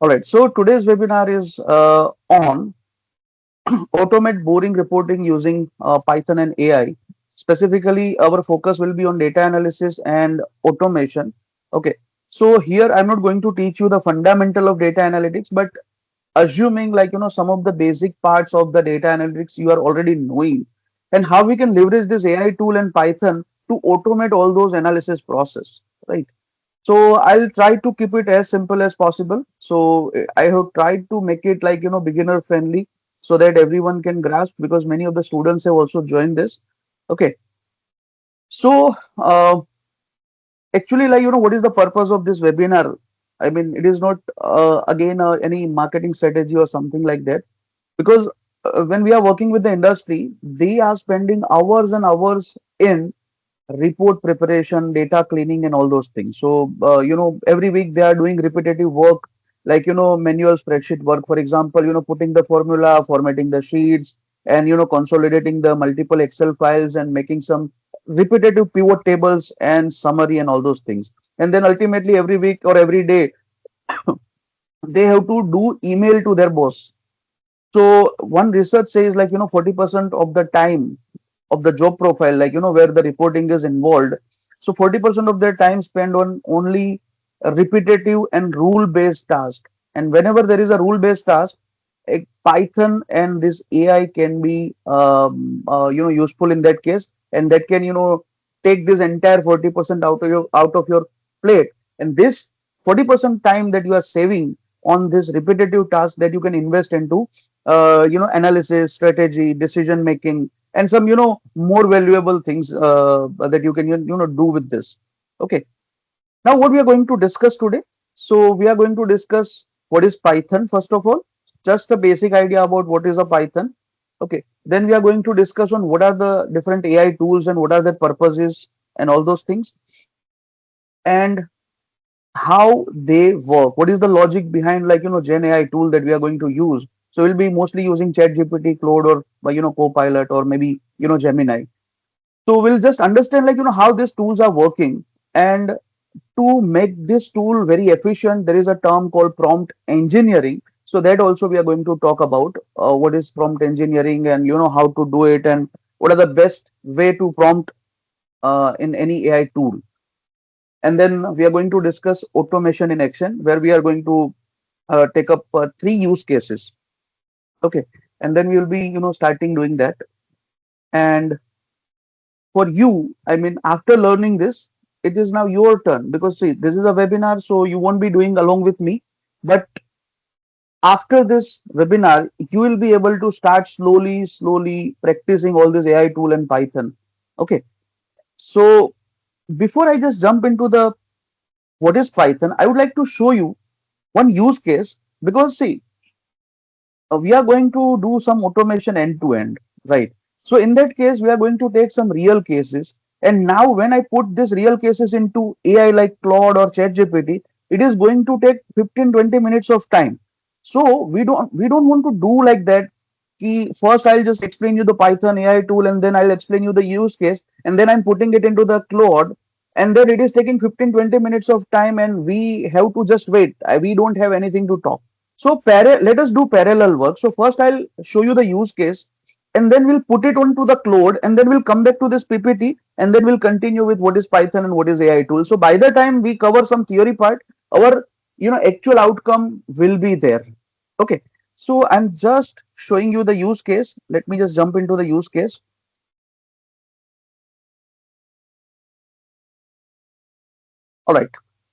All right, so today's webinar is on automate boring reporting using Python and AI. Specifically, our focus will be on data analysis and automation. Okay, so here I'm not going to teach you the fundamental of data analytics, but assuming like some of the basic parts of the data analytics you are already knowing, and how we can leverage this AI tool and Python to automate all those analysis process, right? So I'll try to keep it as simple as possible. So I have tried to make it like beginner friendly so that everyone can grasp, because many of the students have also joined this. Okay. So actually, like what is the purpose of this webinar? I mean, it is not again any marketing strategy or something like that, because when we are working with the industry, they are spending hours and hours in report preparation, data cleaning, and all those things. So, every week they are doing repetitive work, like, manual spreadsheet work, for example, putting the formula, formatting the sheets, and, consolidating the multiple Excel files and making some repetitive pivot tables and summary and all those things. And then ultimately, every week or every day, they have to do email to their boss. So one research says like 40% of the time of the job profile, like where the reporting is involved, so 40% of their time spent on only a repetitive and rule based task. And whenever there is a rule based task, Python and this AI can be useful in that case, and that can take this entire 40% out of your plate. And this 40% time that you are saving on this repetitive task, that you can invest into analysis, strategy, decision making, and some more valuable things that you can do with this. Okay, now what we are going to discuss today. So we are going to discuss what is Python first of all, just a basic idea about what is a Python. Okay, then we are going to discuss on what are the different AI tools and what are their purposes and all those things, and how they work. What is the logic behind like Gen AI tool that we are going to use? So we'll be mostly using Chat GPT, Claude, or Copilot, or maybe Gemini. So we'll just understand like how these tools are working. And to make this tool very efficient, there is a term called prompt engineering. So that also we are going to talk about what is prompt engineering, and how to do it, and what are the best way to prompt in any AI tool. And then we are going to discuss automation in action, where we are going to take up three use cases. Okay, and then we will be starting doing that. And for you, I mean, after learning this, it is now your turn, because see, this is a webinar, so you won't be doing along with me. But after this webinar, you will be able to start slowly practicing all this AI tool and Python. Okay, so before I just jump into the what is Python, I would like to show you one use case, because see, we are going to do some automation end to end, right? So in that case, we are going to take some real cases. And now when I put these real cases into AI like Claude or ChatGPT, it is going to take 15-20 minutes of time. So we don't want to do like that. First, I'll just explain you the Python AI tool, and then I'll explain you the use case, and then I'm putting it into the Claude, and then it is taking 15-20 minutes of time, and we have to just wait. We don't have anything to talk. So let us do parallel work. So first I'll show you the use case, and then we'll put it onto the Claude, and then we'll come back to this PPT, and then we'll continue with what is Python and what is AI tool. So by the time we cover some theory part, our actual outcome will be there. Okay. So I'm just showing you the use case. Let me just jump into the use case. All right.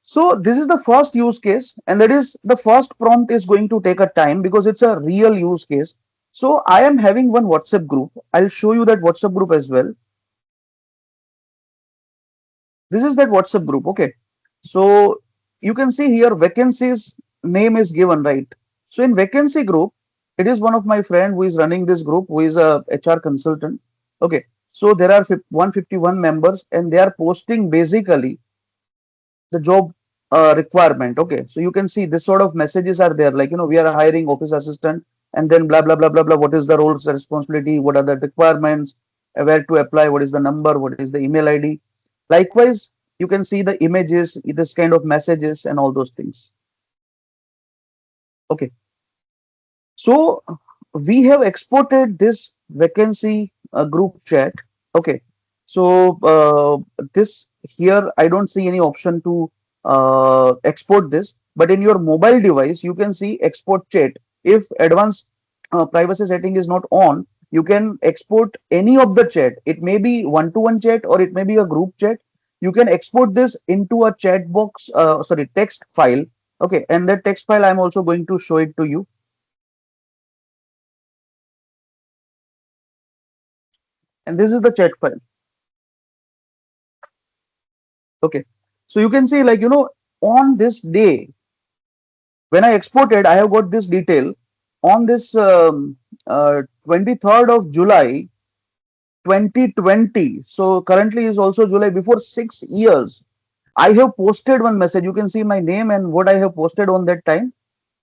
So this is the first use case, and that is the first prompt is going to take a time because it's a real use case. So I am having one WhatsApp group. I'll show you that WhatsApp group as well. This is that WhatsApp group. Okay. So you can see here vacancies name is given, right? So in vacancy group, it is one of my friend who is running this group, who is a HR consultant. Okay. So there are 151 members, and they are posting basically the job requirement. Okay, so you can see this sort of messages are there, like we are hiring office assistant, and then blah blah blah blah blah. What is the roles, responsibility? What are the requirements? Where to apply? What is the number? What is the email ID? Likewise, you can see the images, this kind of messages, and all those things. Okay, so we have exported this vacancy group chat. Okay, so this here I don't see any option to export this, but in your mobile device you can see export chat. If advanced privacy setting is not on, you can export any of the chat. It may be one-to-one chat or it may be a group chat. You can export this into a chat box, sorry, text file. Okay, and that text file I'm also going to show it to you. And this is the chat file. Okay, so you can see, like, on this day when I exported, I have got this detail on this 23rd of July 2020. So currently is also July. Before 6 years I have posted one message. You can see my name and what I have posted on that time.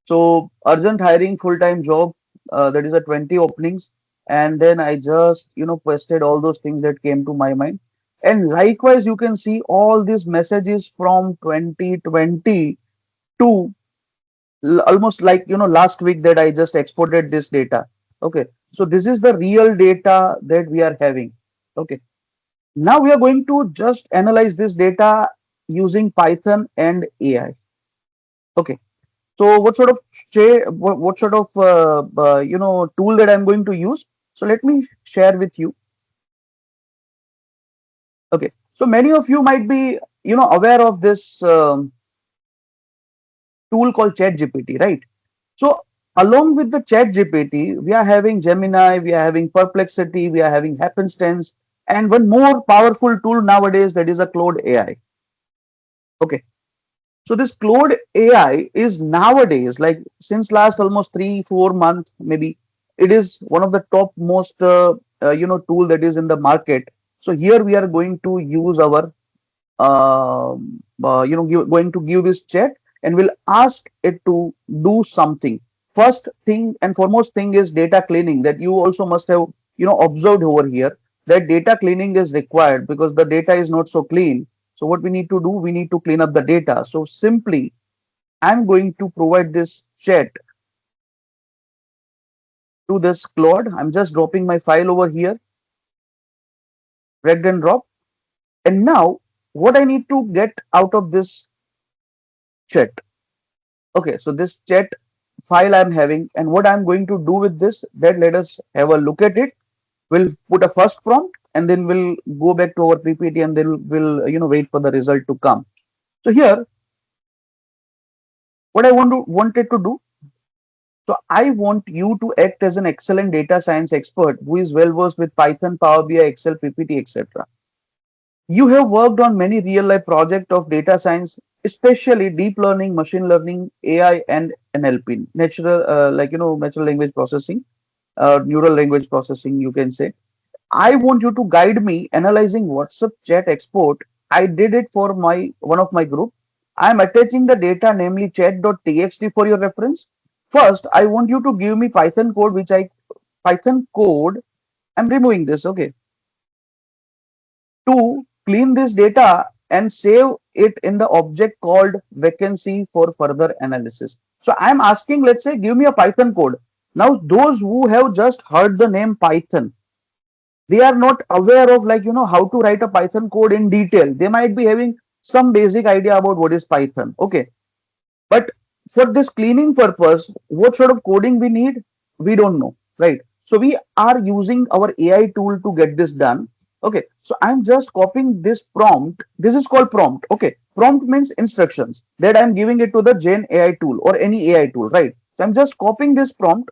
So urgent hiring, full-time job, that is a 20 openings. And then I just, posted all those things that came to my mind. And likewise, you can see all these messages from 2020 to almost like, last week that I just exported this data. Okay. So this is the real data that we are having. Okay. Now we are going to just analyze this data using Python and AI. Okay. So what sort of tool that I'm going to use? So let me share with you. Okay. So many of you might be aware of this tool called ChatGPT, right? So along with the ChatGPT, we are having Gemini, we are having Perplexity, we are having Happenstance, and one more powerful tool nowadays, that is a Claude AI. Okay. So this Claude AI is nowadays, like since last almost 3 4 months, maybe it is one of the top most tool that is in the market. So here we are going to use our going to give this chat and we'll ask it to do something. First thing and foremost thing is data cleaning, that you also must have observed over here, that data cleaning is required because the data is not so clean. So what we need to do, we need to clean up the data. So simply I'm going to provide this chat to this Claude. I'm just dropping my file over here, drag and drop. And now what I need to get out of this chat. Okay, so this chat file I'm having, and what I'm going to do with this, that let us have a look at it. We'll put a first prompt and then we'll go back to our PPT and then we'll wait for the result to come. So here, what I wanted to do, so I want you to act as an excellent data science expert who is well versed with Python, Power BI, Excel, PPT, etc. You have worked on many real life projects of data science, especially deep learning, machine learning, AI, and NLP, natural language processing, neural language processing, you can say. I want you to guide me analyzing WhatsApp chat export. I did it for my one of my group. I am attaching the data, namely chat.txt, for your reference. First, I want you to give me Python code, Python code. I'm removing this, okay, to clean this data and save it in the object called vacancy for further analysis. So I'm asking, let's say, give me a Python code. Now, those who have just heard the name Python, they are not aware of, like, how to write a Python code in detail. They might be having some basic idea about what is Python. Okay. But for this cleaning purpose, what sort of coding we need, we don't know, right? So we are using our AI tool to get this done. Okay, so I'm just copying this prompt. This is called prompt. Okay, prompt means instructions that I'm giving it to the Gen AI tool or any AI tool, right? So I'm just copying this prompt.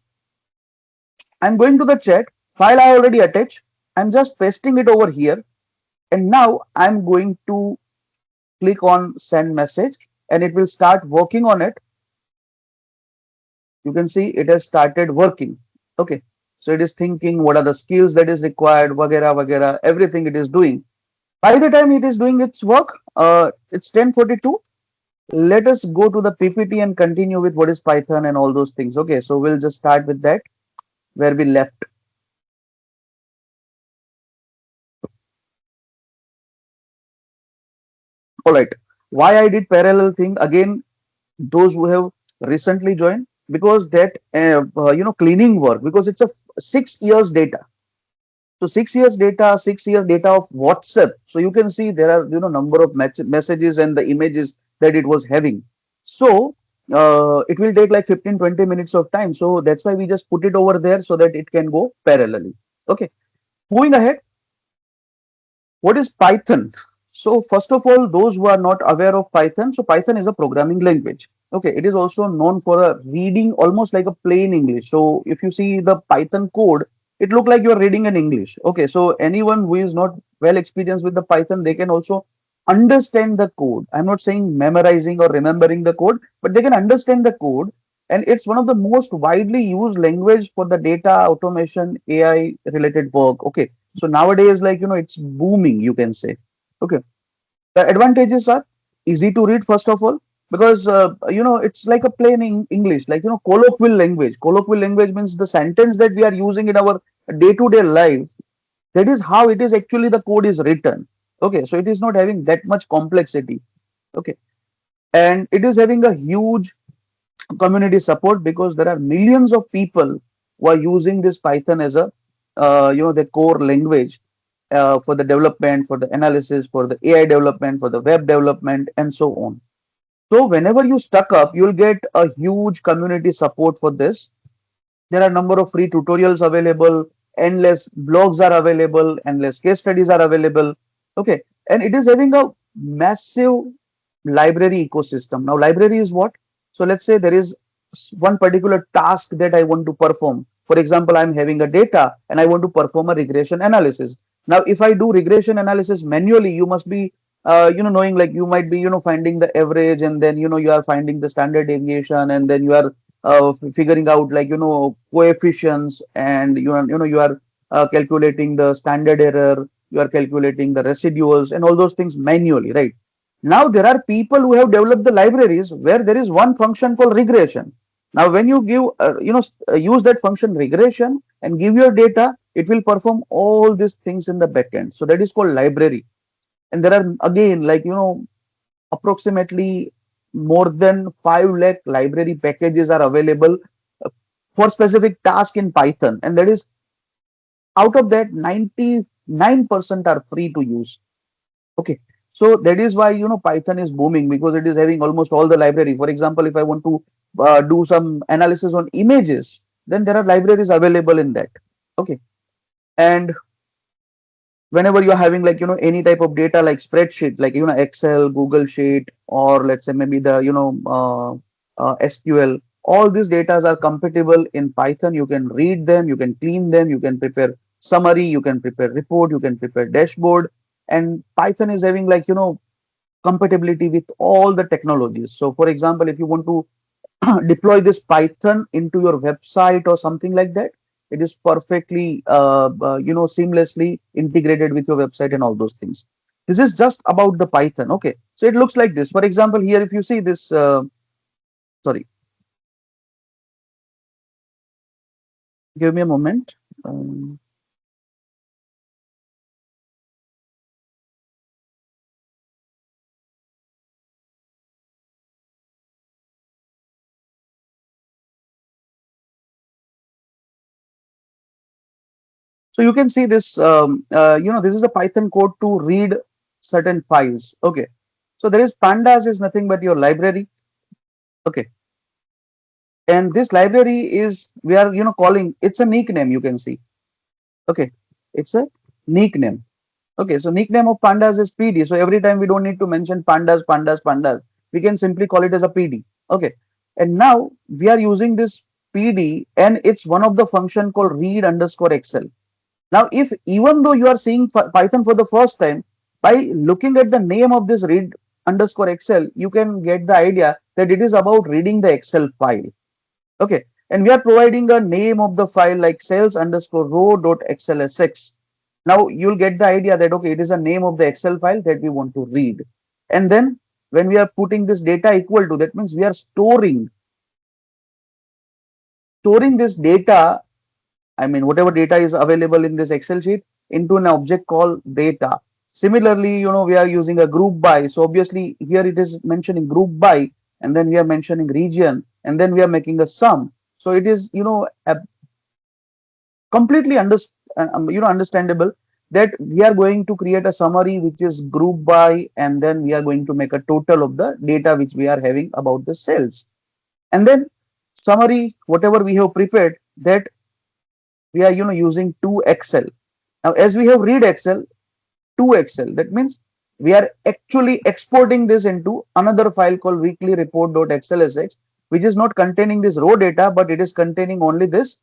I'm going to the chat file I already attached. I'm just pasting it over here, and now I'm going to click on send message, and it will start working on it. You can see it has started working. Okay, so it is thinking what are the skills that is required, vagera vagera, everything it is doing. By the time it is doing its work, it's 10:42. Let us go to the PPT and continue with what is Python and all those things. Okay, so we'll just start with that where we left. All right, why I did parallel thing again, those who have recently joined, because that cleaning work, because it's a 6 years data. So 6 years data, 6 years data of WhatsApp. So you can see there are number of messages and the images that it was having. So it will take like 15-20 minutes of time. So that's why we just put it over there so that it can go parallelly. Okay, moving ahead. What is Python? So first of all, those who are not aware of Python, so Python is a programming language. Okay, it is also known for a reading almost like a plain English. So if you see the Python code, it look like you are reading in English. Okay, so anyone who is not well experienced with the Python, they can also understand the code. I'm not saying memorizing or remembering the code, but they can understand the code. And it's one of the most widely used language for the data automation, AI related work. Okay, so nowadays, like, it's booming, you can say. Okay. The advantages are easy to read, first of all, because, it's like a plain English, like, colloquial language. Colloquial language means the sentence that we are using in our day-to-day life. That is how it is actually the code is written. Okay. So it is not having that much complexity. Okay. And it is having a huge community support because there are millions of people who are using this Python as a, the core language for the development, for the analysis, for the AI development, for the web development, and so on. So whenever you stuck up, you'll get a huge community support for this. There are a number of free tutorials available, endless blogs are available, endless case studies are available. Okay, and it is having a massive library ecosystem. Now, library is what? So let's say there is one particular task that I want to perform. For example, I'm having a data and I want to perform a regression analysis. Now, if I do regression analysis manually, you must be knowing, like, you might be finding the average, and then you are finding the standard deviation, and then you are figuring out, like, coefficients, and you are calculating the standard error, you are calculating the residuals and all those things manually, right? Now there are people who have developed the libraries where there is one function called regression. Now when you give use that function regression and give your data, it will perform all these things in the backend. So that is called library. And there are, again, like, approximately more than 5 lakh library packages are available uh, for specific task in Python, and that is, out of that, 99% are free to use. Okay, so that is why Python is booming, because it is having almost all the library. For example, if I want to do some analysis on images, then there are libraries available in that. Okay, and whenever you're having, like, any type of data like spreadsheet, like, Excel, Google Sheet, or let's say maybe the SQL, all these data are compatible in Python. You can read them, you can clean them, you can prepare summary, you can prepare report, you can prepare dashboard. And Python is having, like, compatibility with all the technologies. So for example, if you want to deploy this Python into your website or something like that, it is perfectly, seamlessly integrated with your website and all those things. This is just about the Python. Okay, so it looks like this. For example, here, if you see this, sorry, give me a moment. Um, so you can see this. This is a Python code to read certain files. Okay, so there is pandas is nothing but your library. Okay, and this library is, we are calling, it's a nickname, you can see. Okay, it's a nickname. Okay, so nickname of pandas is PD. So every time we don't need to mention pandas, pandas, pandas. We can simply call it as a PD. Okay, and now we are using this PD, and it's one of the function called read underscore Excel. Now, if even though you are seeing Python for the first time, by looking at the name of this read underscore Excel, you can get the idea that it is about reading the Excel file. Okay, and we are providing a name of the file like sales underscore row dot xlsx. Now you'll get the idea that, okay, it is a name of the Excel file that we want to read. And then when we are putting this data equal to, that means we are storing this data, I mean, whatever data is available in this Excel sheet, into an object called data. Similarly, we are using a group by. So obviously here it is mentioning group by. and then we are mentioning region, and then we are making a sum. So it is, a completely understandable that we are going to create a summary which is group by, and then we are going to make a total of the data which we are having about the sales, and then summary whatever we have prepared, that we are using to Excel. Now as we have read Excel to Excel, that means we are actually exporting this into another file called weekly report.xlsx, which is not containing this raw data, but it is containing only this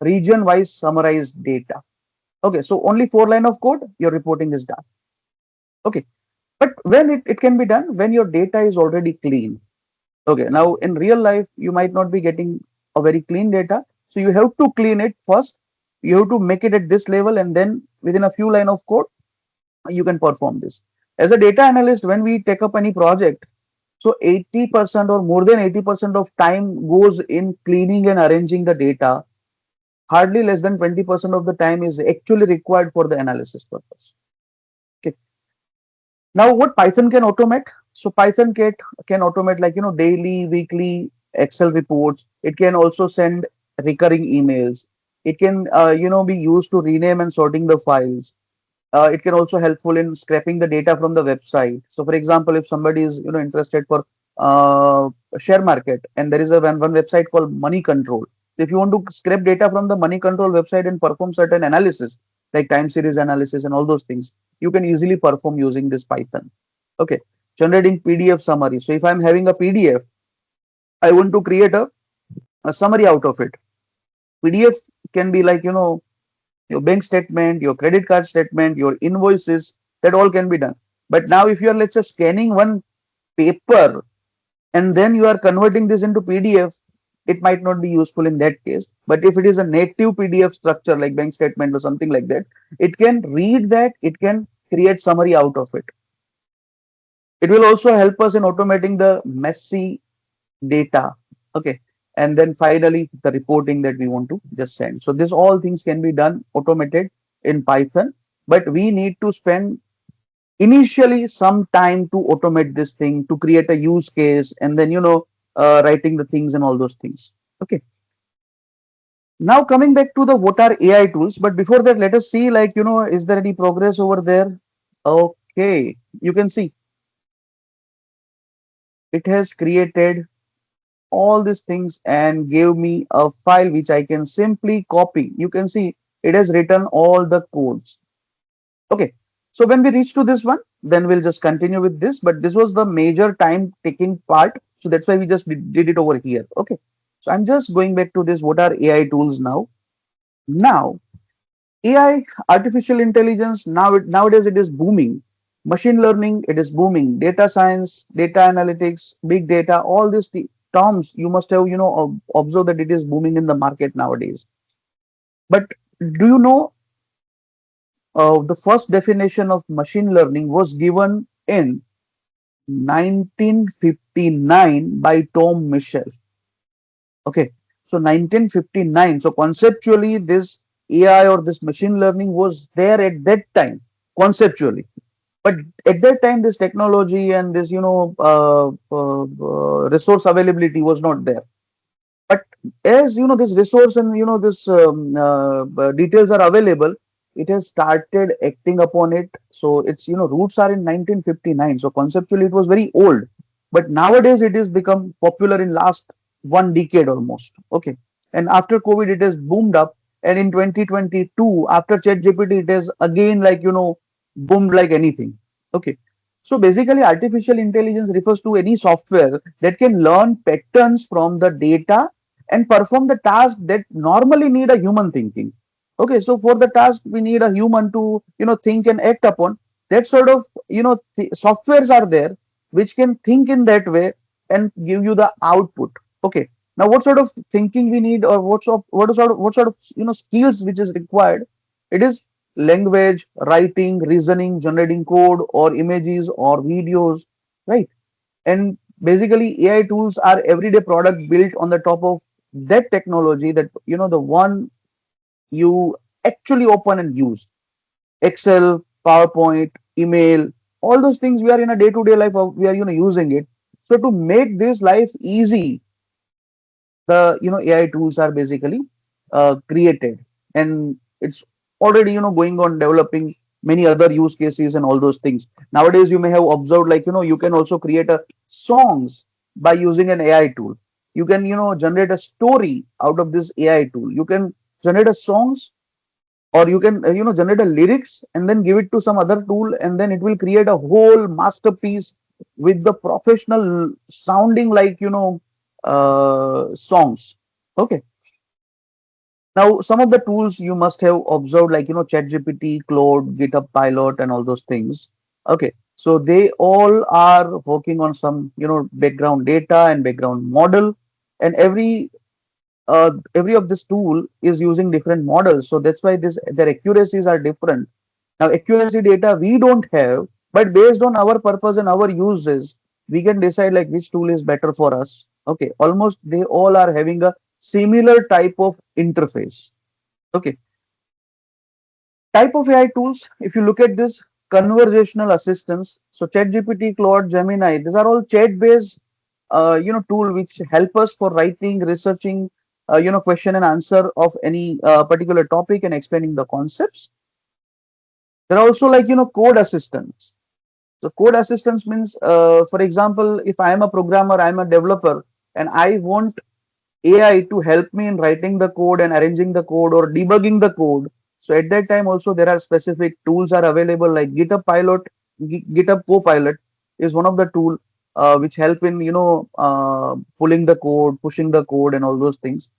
region wise summarized data. Okay, so only 4 line of code, your reporting is done. Okay, but when it can be done when your data is already clean. Okay, now in real life, you might not be getting a very clean data. So you have to clean it first. You have to make it at this level, and then within a few line of code, you can perform this. As a data analyst, when we take up any project, so 80% or more than 80% of time goes in cleaning and arranging the data. Hardly less than 20% of the time is actually required for the analysis purpose. Okay. Now, what Python can automate? So Python can automate, like daily, weekly Excel reports. It can also send recurring emails. It can be used to rename and sorting the files. It can also helpful in scraping the data from the website. So for example, if somebody is interested for share market, and there is a one website called Money Control. So if you want to scrape data from the Money Control website and perform certain analysis like time series analysis and all those things, you can easily perform using this Python. Okay, generating PDF summary. So if I'm having a PDF, I want to create a summary out of it. PDF can be like your bank statement, your credit card statement, your invoices, that all can be done. But now if you are, let's say, scanning one paper and then you are converting this into PDF, it might not be useful in that case. But if it is a native PDF structure like bank statement or something like that, it can read that, it can create summary out of it. It will also help us in automating the messy data. Okay. And then finally, the reporting that we want to just send. So this all things can be done automated in Python, but we need to spend initially some time to automate this thing, to create a use case, and then writing the things and all those things. Okay. Now coming back to the what are AI tools, but before that, let us see, like is there any progress over there? Okay, you can see it has created all these things and gave me a file which I can simply copy. You can see it has written all the codes. Okay. So when we reach to this one, then we'll just continue with this. But this was the major time taking part. So that's why we just did it over here. Okay. So I'm just going back to this. What are AI tools now? Now, AI, artificial intelligence, nowadays it is booming. Machine learning, it is booming. Data science, data analytics, big data, all these terms you must have, observed that it is booming in the market nowadays. But do you know the first definition of machine learning was given in 1959 by Tom Michel. Okay, so 1959. So conceptually, this AI or this machine learning was there at that time, conceptually. But at that time, this technology and this, resource availability was not there. But as this resource and this details are available, it has started acting upon it. So its roots are in 1959. So conceptually it was very old, but nowadays it has become popular in last 1 decade almost. Okay, and after COVID it has boomed up, and in 2022 after ChatGPT it has again, like boomed like anything. Okay, so basically artificial intelligence refers to any software that can learn patterns from the data and perform the task that normally need a human thinking. Okay, so for the task we need a human to think and act upon. That sort of softwares are there which can think in that way and give you the output. Okay, now what sort of thinking we need, or what sort of skills which is required? It is language, writing, reasoning, generating code or images or videos, right? And basically AI tools are everyday product built on the top of that technology, that the one you actually open and use. Excel, PowerPoint, email, all those things we are in a day-to-day life of, we are using it. So to make this life easy, the AI tools are basically created, and it's already going on developing many other use cases and all those things. Nowadays, you may have observed, like you can also create a songs by using an AI tool. You can generate a story out of this AI tool. You can generate a songs, or you can generate a lyrics and then give it to some other tool, and then it will create a whole masterpiece with the professional sounding, like songs. Okay. Now some of the tools you must have observed, like ChatGPT, Claude, GitHub Pilot, and all those things. Okay, so they all are working on some background data and background model, and every of this tool is using different models, so that's why this their accuracies are different. Now accuracy data we don't have, but based on our purpose and our uses, we can decide like which tool is better for us. Okay, almost they all are having a similar type of interface. Okay, type of AI tools, if you look at this, conversational assistants, so ChatGPT, Claude, Gemini, these are all chat based tool which help us for writing, researching, question and answer of any particular topic and explaining the concepts. There are also like code assistants. So code assistants means, for example, if I am a programmer, I am a developer, and I want AI to help me in writing the code and arranging the code or debugging the code. So at that time also there are specific tools are available, like GitHub Pilot, GitHub Copilot is one of the tool which help in pulling the code, pushing the code, and all those things.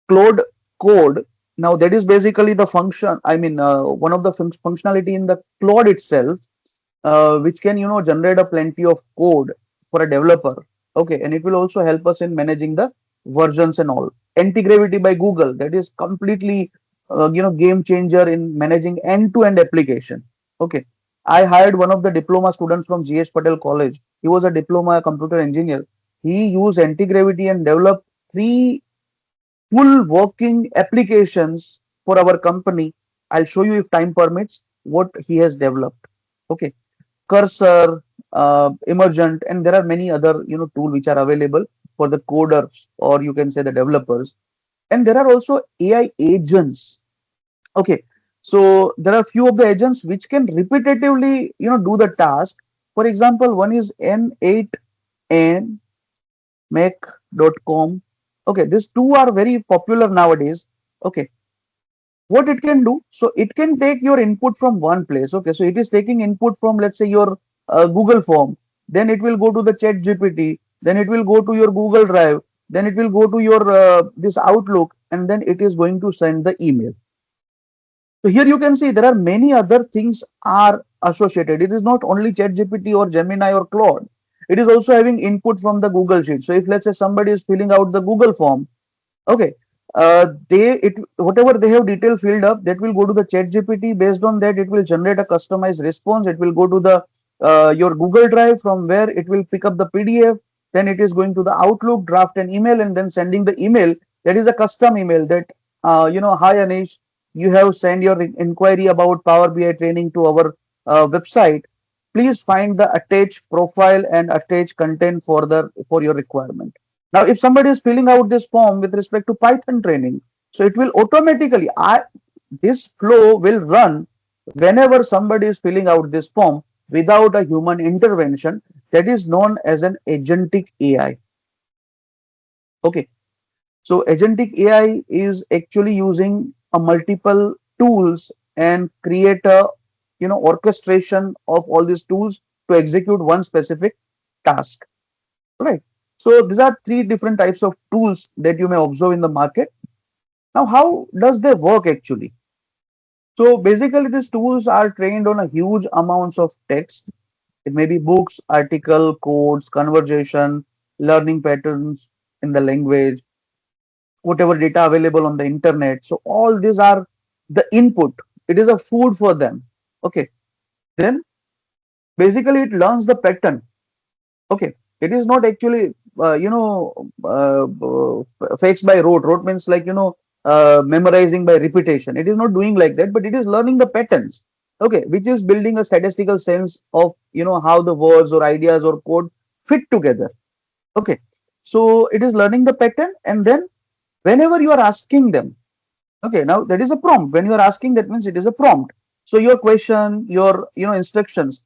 Claude Code, now that is basically the function. I mean, one of the functionality in the Claude itself, which can generate a plenty of code for a developer. Okay, and it will also help us in managing the versions and all. Anti-gravity by Google, that is completely game changer in managing end-to-end application. Okay, I hired one of the diploma students from GH Patel College. He was a diploma computer engineer. He used anti-gravity and developed three full working applications for our company. I'll show you, if time permits, what he has developed. Okay, Cursor, Emergent, and there are many other tool which are available for the coders, or you can say the developers. And there are also AI agents. Okay, so there are few of the agents which can repetitively do the task. For example, one is N8N Mac.com. Okay, these two are very popular nowadays. Okay, what it can do, so it can take your input from one place. Okay, so it is taking input from, let's say, your Google form, then it will go to the Chat GPT, then it will go to your Google Drive, then it will go to your this Outlook, and then it is going to send the email. So here you can see there are many other things are associated. It is not only Chat GPT or Gemini or Claude, it is also having input from the Google Sheet. So if, let's say, somebody is filling out the Google form, okay, whatever they have detail filled up, that will go to the Chat GPT. Based on that, it will generate a customized response. It will go to the your Google Drive, from where it will pick up the PDF. Then it is going to the Outlook, draft an email, and then sending the email. That is a custom email that hi Anish, you have sent your inquiry about Power BI training to our website. Please find the attached profile and attached content for your requirement. Now, if somebody is filling out this form with respect to Python training, so it will automatically, this flow will run whenever somebody is filling out this form without a human intervention. That is known as an agentic AI. Okay, so agentic AI is actually using a multiple tools and create a orchestration of all these tools to execute one specific task. Right. So these are three different types of tools that you may observe in the market. Now, how does they work actually? So basically, these tools are trained on a huge amounts of text. It may be books, article, codes, conversation, learning patterns in the language, whatever data available on the internet. So all these are the input. It is a food for them. Okay. Then basically it learns the pattern. Okay, it is not actually fetched by rote. Rote means like memorizing by repetition. It is not doing like that, but it is learning the patterns. Okay, which is building a statistical sense of how the words or ideas or code fit together. Okay, so it is learning the pattern, and then whenever you are asking them, okay, now that is a prompt. When you are asking, that means it is a prompt. So your question, your instructions,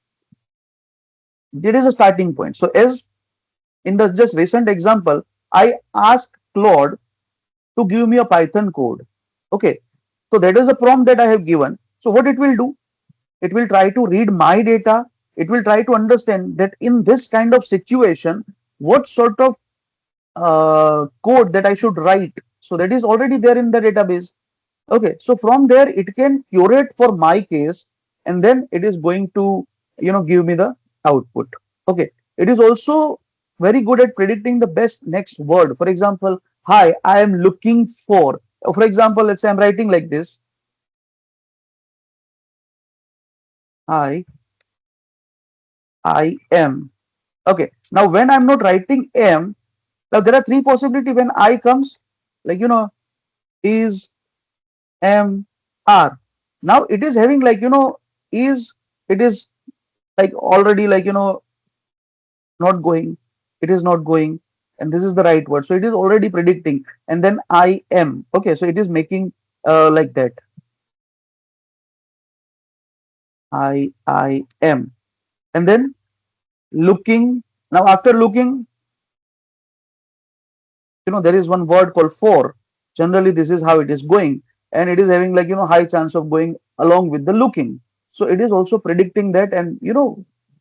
there is a starting point. So as in the just recent example, I asked Claude to give me a Python code. Okay, so that is a prompt that I have given. So what it will do? It will try to read my data. It will try to understand that in this kind of situation, what sort of code that I should write. So that is already there in the database. Okay, so from there it can curate for my case, and then it is going to give me the output. Okay, it is also very good at predicting the best next word. For example, hi, I am looking for. For example, let's say I'm writing like this. Hi, I am. Okay, now when I'm not writing am, now there are three possibility when I comes, like is, am, are. Now it is having like is, it is like already like not going, it is not going, and this is the right word, so it is already predicting. And then I am, okay, so it is making like that. I am. And then looking. Now after looking, there is one word called for. Generally this is how it is going, and it is having like high chance of going along with the looking. So it is also predicting that. And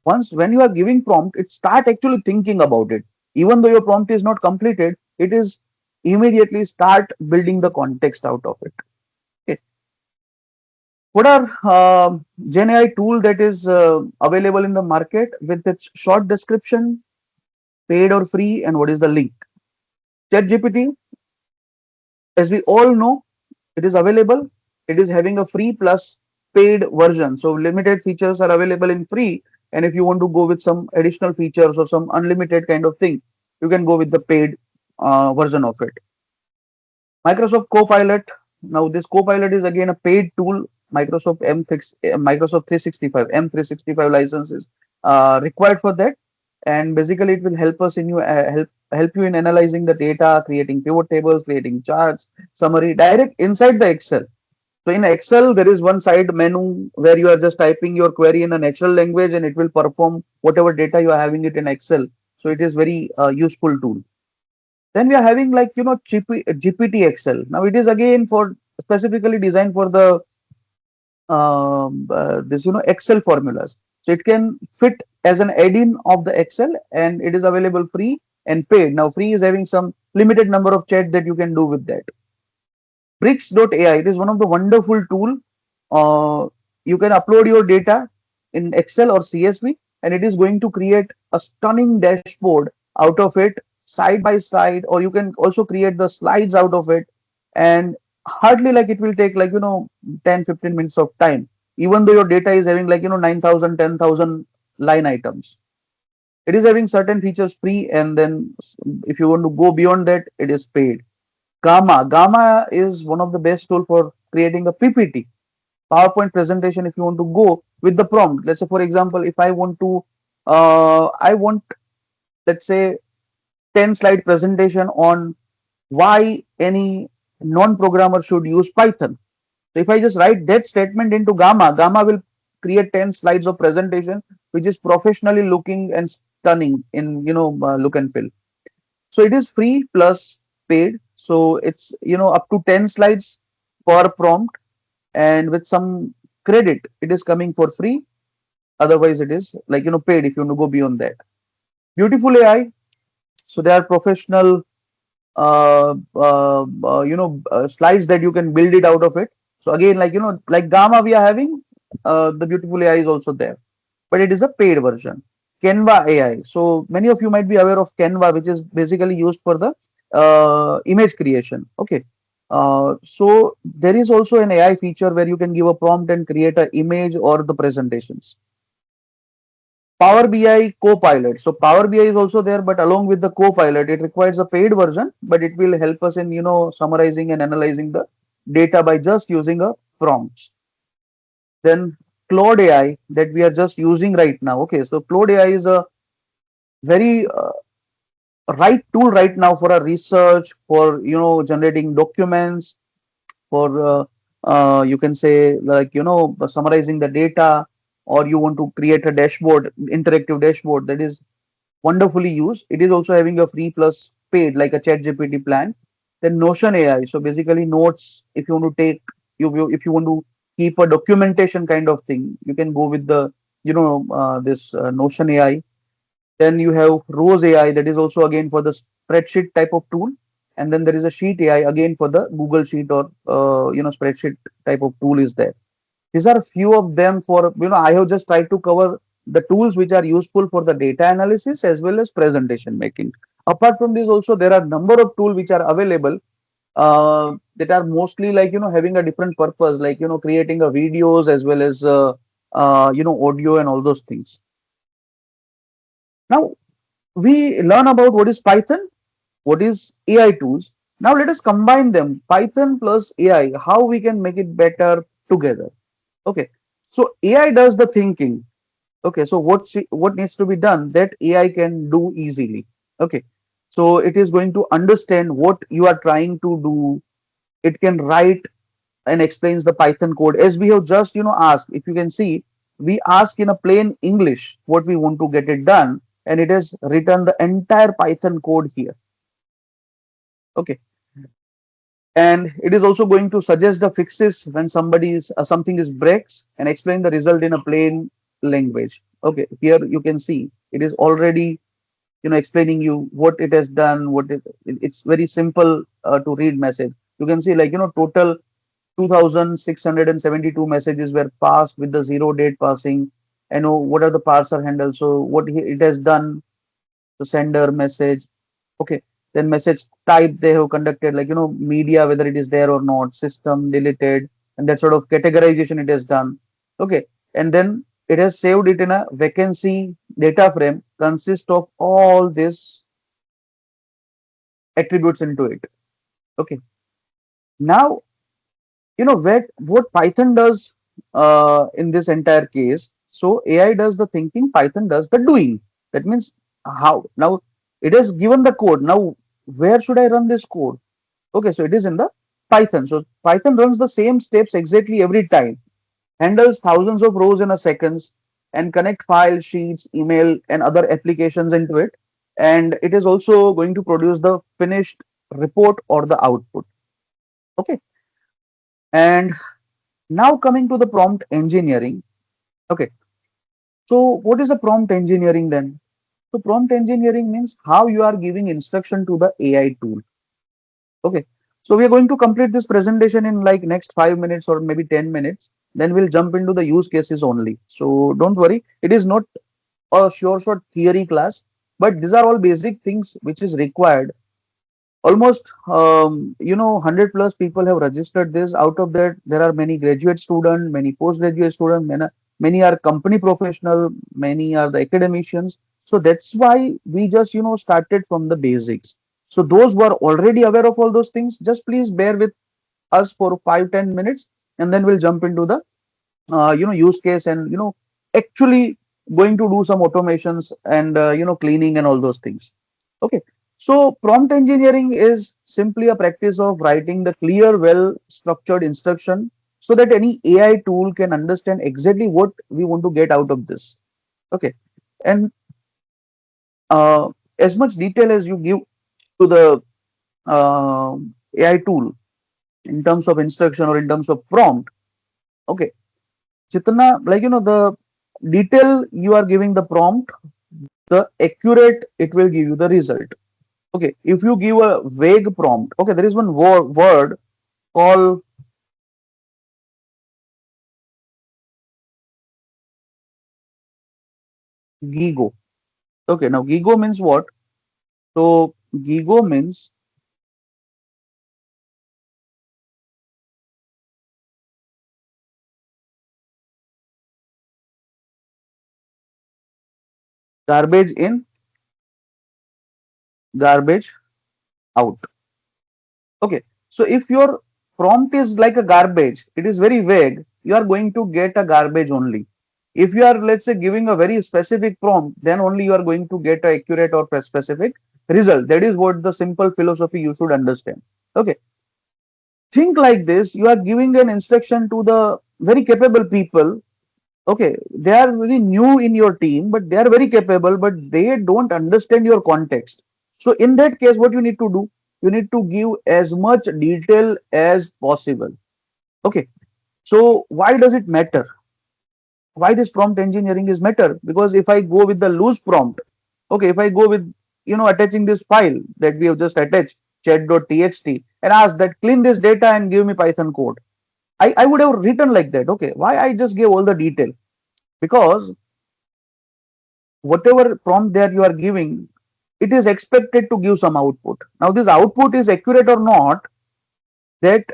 once when you are giving prompt, it start actually thinking about it. Even though your prompt is not completed, it is immediately start building the context out of it. Okay. What are Gen AI tool that is available in the market with its short description, paid or free, and what is the link? ChatGPT, as we all know, it is available. It is having a free plus paid version. So limited features are available in free. And if you want to go with some additional features or some unlimited kind of thing, you can go with the paid version of it. Microsoft Copilot. Now this Copilot is again a paid tool. Microsoft 365 M365 licenses required for that, and basically it will help us in you help you in analyzing the data, creating pivot tables, creating charts, summary direct inside the Excel. So in Excel, there is one side menu where you are just typing your query in a natural language, and it will perform whatever data you are having it in Excel. So it is very useful tool. Then we are having like GPT Excel. Now it is again for specifically designed for the this Excel formulas. So it can fit as an add-in of the Excel, and it is available free and paid. Now free is having some limited number of chat that you can do with that. Bricks.ai, it is one of the wonderful tool. You can upload your data in Excel or CSV, and it is going to create a stunning dashboard out of it, side by side, or you can also create the slides out of it. And hardly like it will take like 10-15 minutes of time, even though your data is having like 9,000, 10,000 line items. It is having certain features free, and then if you want to go beyond that, it is paid. Gamma is one of the best tool for creating a PPT, PowerPoint presentation. If you want to go with the prompt, let's say for example, if I want, let's say, 10-slide presentation on why any non-programmer should use Python. So if I just write that statement into Gamma will create 10 slides of presentation, which is professionally looking and stunning in look and feel. So it is free plus paid. So it's up to 10 slides per prompt, and with some credit, it is coming for free. Otherwise, it is like paid if you want to go beyond that. Beautiful AI. So there are professional slides that you can build it out of it. So again, like like Gamma we are having, the Beautiful AI is also there, but it is a paid version. Canva AI. So many of you might be aware of Canva, which is basically used for the image creation. Okay. So there is also an AI feature where you can give a prompt and create an image or the presentations. Power BI Copilot. So Power BI is also there, but along with the Copilot, it requires a paid version, but it will help us in summarizing and analyzing the data by just using a prompts. Then Claude AI that we are just using right now. Okay, so Claude AI is a very right tool right now for a research, for generating documents, for you can say, like, summarizing the data, or you want to create a dashboard, interactive dashboard, that is wonderfully used. It is also having a free plus paid, like a chat GPT plan. Then Notion AI, so basically notes, if you want to take, if you want to keep a documentation kind of thing, you can go with the this Notion AI. Then you have Rose AI, that is also again for the spreadsheet type of tool. And then there is a Sheet AI again for the Google Sheet, or spreadsheet type of tool is there. These are a few of them. For I have just tried to cover the tools which are useful for the data analysis as well as presentation making. Apart from this, also there are number of tools which are available, that are mostly like having a different purpose, like creating a videos as well as audio and all those things. Now we learn about what is Python, what is AI tools. Now let us combine them, Python plus AI, how we can make it better together. Okay, so AI does the thinking. Okay, so what needs to be done that AI can do easily. Okay, so it is going to understand what you are trying to do. It can write and explains the Python code, as we have just asked. If you can see, we ask in a plain English what we want to get it done, and it has written the entire Python code here. Okay, and it is also going to suggest the fixes when something is breaks, and explain the result in a plain language. Okay, here you can see it is already explaining you what it has done. It's very simple to read message. You can see, like, total 2672 messages were passed with the zero date passing. I know what are the parser handles, so what it has done, the sender message. Okay, then message type they have conducted, like media, whether it is there or not, system deleted, and that sort of categorization it has done. Okay, and then it has saved it in a vacancy data frame consist of all these attributes into it. Okay, now what Python does in this entire case. So AI does the thinking, Python does the doing. That means, how now it has given the code. Now where should I run this code? Okay, so it is in the Python. So Python runs the same steps exactly every time, handles thousands of rows in a seconds, and connect file, sheets, email, and other applications into it. And it is also going to produce the finished report or the output. Okay, and now coming to the prompt engineering. Okay, so what is the prompt engineering then? So prompt engineering means how you are giving instruction to the AI tool. Okay, so we are going to complete this presentation in like next 5 minutes or maybe 10 minutes. Then we'll jump into the use cases only. So don't worry, it is not a sure short theory class, but these are all basic things which is required. Almost 100 plus people have registered this. Out of that, there are many graduate students, many postgraduate students, many are company professional, many are the academicians. So that's why we just started from the basics. So those who are already aware of all those things, just please bear with us for 5-10 minutes, and then we'll jump into the use case, and actually going to do some automations, and cleaning and all those things. Okay, so prompt engineering is simply a practice of writing the clear, well structured instruction, so that any AI tool can understand exactly what we want to get out of this. Okay, and uh, as much detail as you give to the uh, AI tool in terms of instruction or in terms of prompt. Okay, Chitana, like the detail you are giving the prompt, the accurate it will give you the result. Okay, if you give a vague prompt, okay, there is one word called gigo. Okay, now gigo means what? So gigo means garbage in, garbage out. Okay, so if your prompt is like a garbage, it is very vague, you are going to get a garbage only. If you are, let's say, giving a very specific prompt, then only you are going to get a accurate or specific result. That is what the simple philosophy you should understand. Okay, think like this. You are giving an instruction to the very capable people. Okay, they are very new in your team, but they are very capable, but they don't understand your context. So in that case, what you need to do, you need to give as much detail as possible. Okay, so why does it matter? Why this prompt engineering is matter? Because if I go with the loose prompt, okay, if I go with, attaching this file that we have just attached, chat.txt, and ask that clean this data and give me Python code, I would have written like that. Okay, why I just gave all the detail? Because whatever prompt that you are giving, it is expected to give some output. Now, this output is accurate or not, that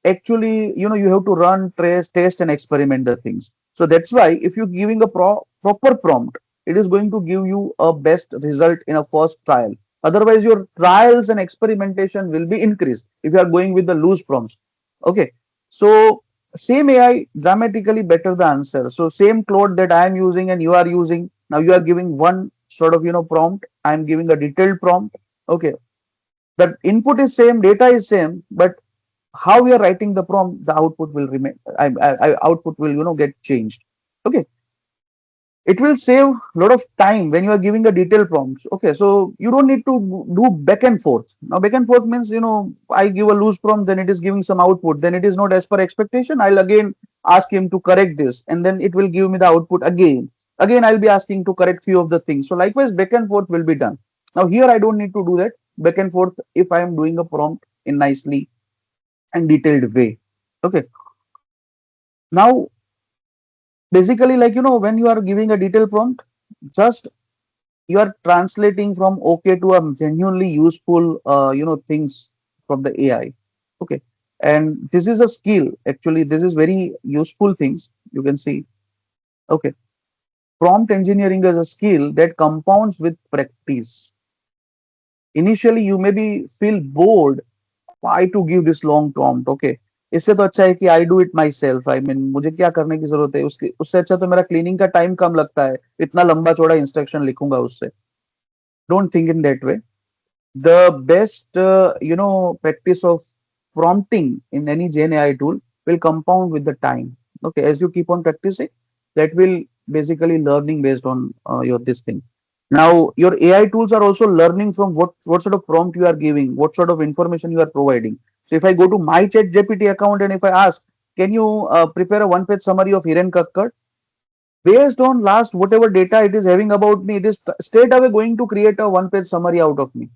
actually, you have to run, trace, test, and experiment the things. So that's why if you're giving a proper prompt, it is going to give you a best result in a first trial. Otherwise, your trials and experimentation will be increased if you are going with the loose prompts. Okay, so same AI dramatically better the answer. So same code that I am using and you are using, now you are giving one sort of prompt. I am giving a detailed prompt. Okay, the input is same, data is same, but how we are writing the prompt, the output will remain. Output will get changed. Okay, it will save a lot of time when you are giving a detailed prompts. Okay, so you don't need to do back and forth. Now back and forth means, I give a loose prompt, then it is giving some output, then it is not as per expectation. I'll again ask him to correct this, and then it will give me the output again. I'll be asking to correct few of the things. So likewise back and forth will be done. Now here I don't need to do that back and forth if I am doing a prompt in nicely and detailed way. Okay, now basically, like, when you are giving a detailed prompt, just you are translating from okay to a genuinely useful things from the AI. Okay, and this is a skill. Actually, this is very useful things you can see. Okay, prompt engineering is a skill that compounds with practice. Initially you maybe feel bored. Why to give this long prompt? Okay, इससे तो अच्छा है कि I do it my self. I mean मुझे क्या करने की जरूरत है, उसके उससे अच्छा तो मेरा क्लीनिंग का टाइम कम लगता है, इतना लंबा चौड़ा इंस्ट्रक्शन लिखूंगा उससे. Don't think in that way. The best practice of prompting in any Gen AI tool will compound with the time. Okay, as you keep on practicing, that will basically learning based on your this thing. Now your AI tools are also learning from what sort of prompt you are giving, what sort of information you are providing. So if I go to my chat GPT account and if I ask, can you prepare a one page summary of Hiren Kakkar, based on last whatever data it is having about me, it is straight away going to create a one page summary out of me,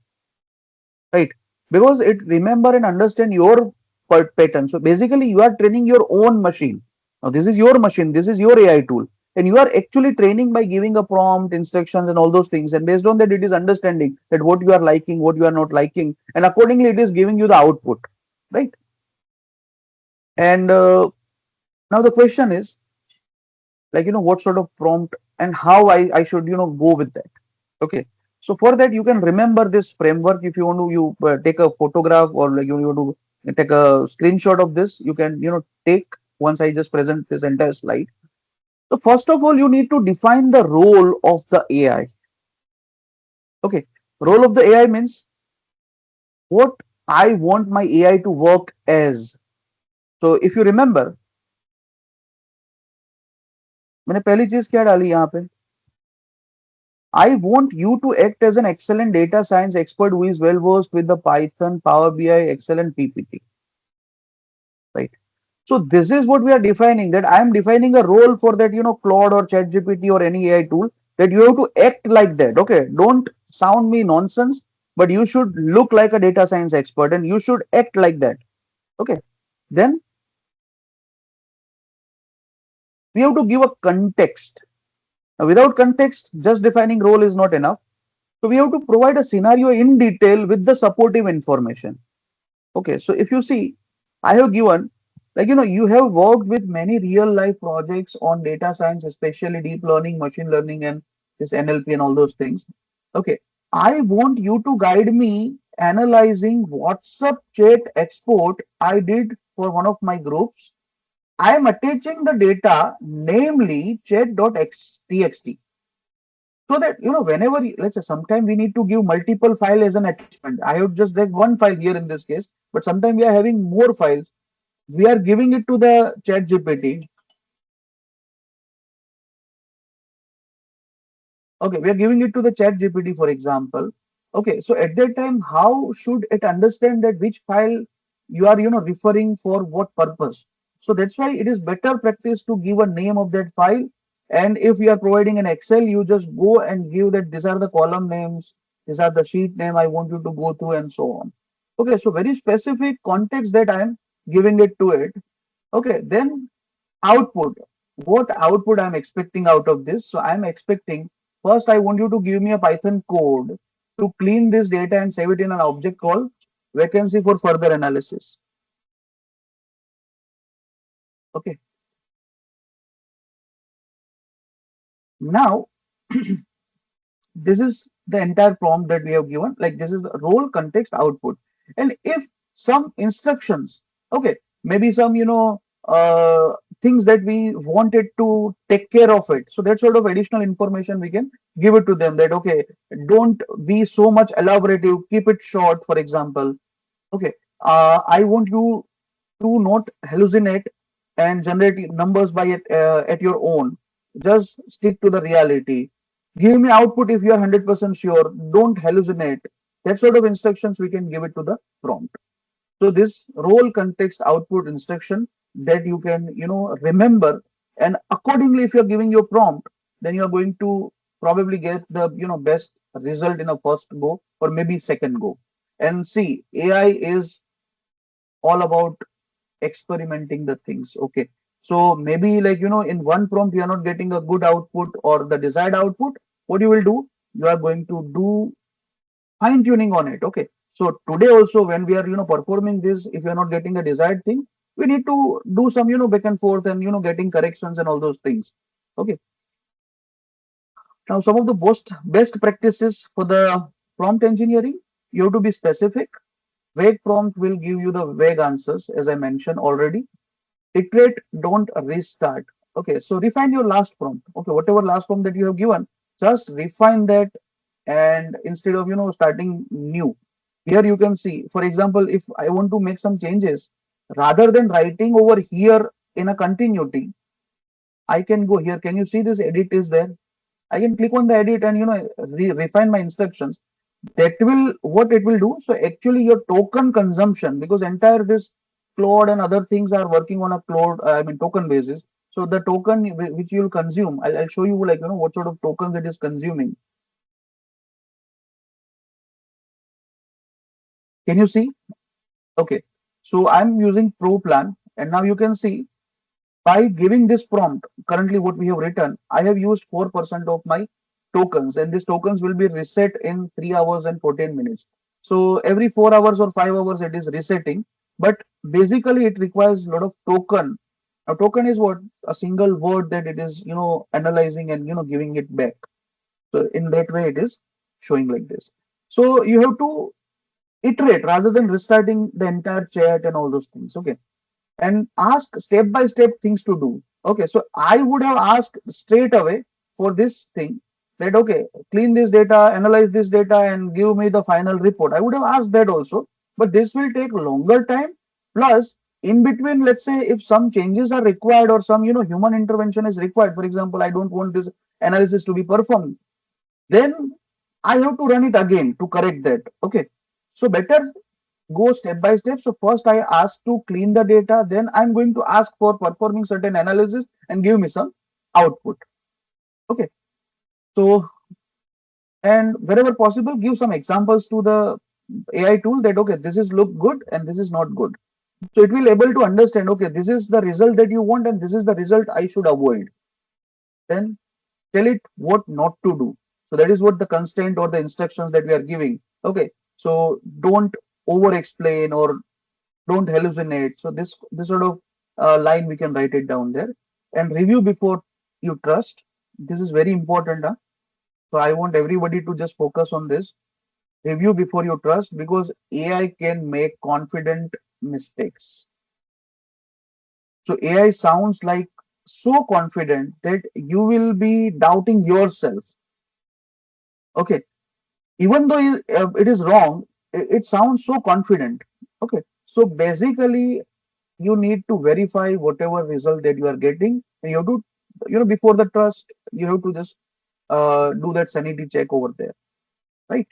right? Because it remember and understand your pattern. So basically you are training your own machine. Now this is your machine, this is your AI tool, and you are actually training by giving a prompt, instructions, and all those things, and based on that it is understanding that what you are liking, what you are not liking, and accordingly it is giving you the output, right? And now the question is, like, what sort of prompt and how I should go with that. Okay, so for that you can remember this framework. If you want to, you take a photograph, or like you want to take a screenshot of this, you can take once I just present this entire slide. So first of all, you need to define the role of the AI. Okay, role of the AI means what I want my AI to work as. So if you remember, मैंने पहली चीज क्या डाली यहाँ पे, I want you to act as an excellent data science expert who is well versed with the Python, Power BI, Excel, and PPT. Right. So this is what we are defining. That I am defining a role for that, Claude or ChatGPT or any AI tool. That you have to act like that. Okay. Don't sound me nonsense, but you should look like a data science expert and you should act like that. Okay. Then we have to give a context. Now, without context, just defining role is not enough. So we have to provide a scenario in detail with the supportive information. Okay, so if you see, I have given, like, you have worked with many real life projects on data science, especially deep learning, machine learning, and this NLP and all those things. Okay, I want you to guide me analyzing WhatsApp chat export I did for one of my groups. I am attaching the data, namely chat.txt. So that, whenever, let's say, sometime we need to give multiple file as an attachment. I have just like one file here in this case, but sometimes we are having more files. We are giving it to the chat GPT. Okay, we are giving it to the chat GPT, for example. Okay, so at that time, how should it understand that which file you are, referring for what purpose? So that's why it is better practice to give a name of that file. And if you are providing an Excel, you just go and give that these are the column names, these are the sheet name I want you to go through, and so on. Okay, so very specific context that I am giving it to it. Okay, then output. What output I'm expecting out of this? So I'm expecting, first I want you to give me a Python code to clean this data and save it in an object called vacancy for further analysis. Okay. Now this is the entire prompt that we have given. Like, this is the role, context, output. And if some instructions, okay, maybe some, things that we wanted to take care of it, so that sort of additional information we can give it to them, that okay, don't be so much elaborative, keep it short, for example. Okay, I want you to not hallucinate and generate numbers by it at your own. Just stick to the reality. Give me output if you are 100% sure. Don't hallucinate. That sort of instructions we can give it to the prompt. So this role, context, output instruction that you can, remember, and accordingly, if you're giving your prompt, then you're going to probably get the, best result in a first go or maybe second go. And see, AI is all about experimenting the things. Okay, so maybe, like, in one prompt you are not getting a good output or the desired output. What you will do, you are going to do fine tuning on it. Okay, so today also, when we are, performing this, if you are not getting a desired thing, we need to do some, back and forth, and getting corrections and all those things. Okay, now some of the best practices for the prompt engineering: you have to be specific. Vague prompt will give you the vague answers, as I mentioned already. Iterate, don't restart. Okay, so refine your last prompt. Okay, whatever last prompt that you have given, just refine that, and instead of, starting new. Here you can see, for example, if I want to make some changes, rather than writing over here in a continuity, I can go here. Can you see this edit is there? I can click on the edit and, refine my instructions. That will, what it will do, so actually your token consumption, because entire this cloud and other things are working on a cloud, I mean token basis. So the token which you will consume, I'll show you, like, what sort of tokens it is consuming. Can you see? Okay, so I'm using pro plan, and now you can see, by giving this prompt, currently what we have written, I have used 4% of my tokens, and these tokens will be reset in 3 hours and 14 minutes. So every 4 hours or 5 hours it is resetting, but basically it requires a lot of token. A token is what? A single word that it is, analyzing and, giving it back. So in that way it is showing like this. So you have to iterate rather than restarting the entire chat and all those things. Okay, and ask step by step things to do. Okay, so I would have asked straight away for this thing, that okay, clean this data, analyze this data, and give me the final report. I would have asked that also, but this will take longer time. Plus, in between, let's say if some changes are required or some, human intervention is required. For example, I don't want this analysis to be performed, then I have to run it again to correct that. Okay, so better go step by step. So first I ask to clean the data, then I'm going to ask for performing certain analysis and give me some output. Okay, so, and wherever possible, give some examples to the AI tool, that okay, this is look good and this is not good. So it will able to understand, okay, this is the result that you want and this is the result I should avoid. Then tell it what not to do. So that is what the constraint or the instructions that we are giving. Okay, so don't over explain or don't hallucinate. So this sort of line we can write it down there. And review before you trust. This is very important. Huh? So I want everybody to just focus on this. Review before you trust, because AI can make confident mistakes. So AI sounds like so confident that you will be doubting yourself. Okay, even though it is wrong, it sounds so confident. Okay, so basically you need to verify whatever result that you are getting, and you have to, before the trust, you have to just do that sanity check over there, right?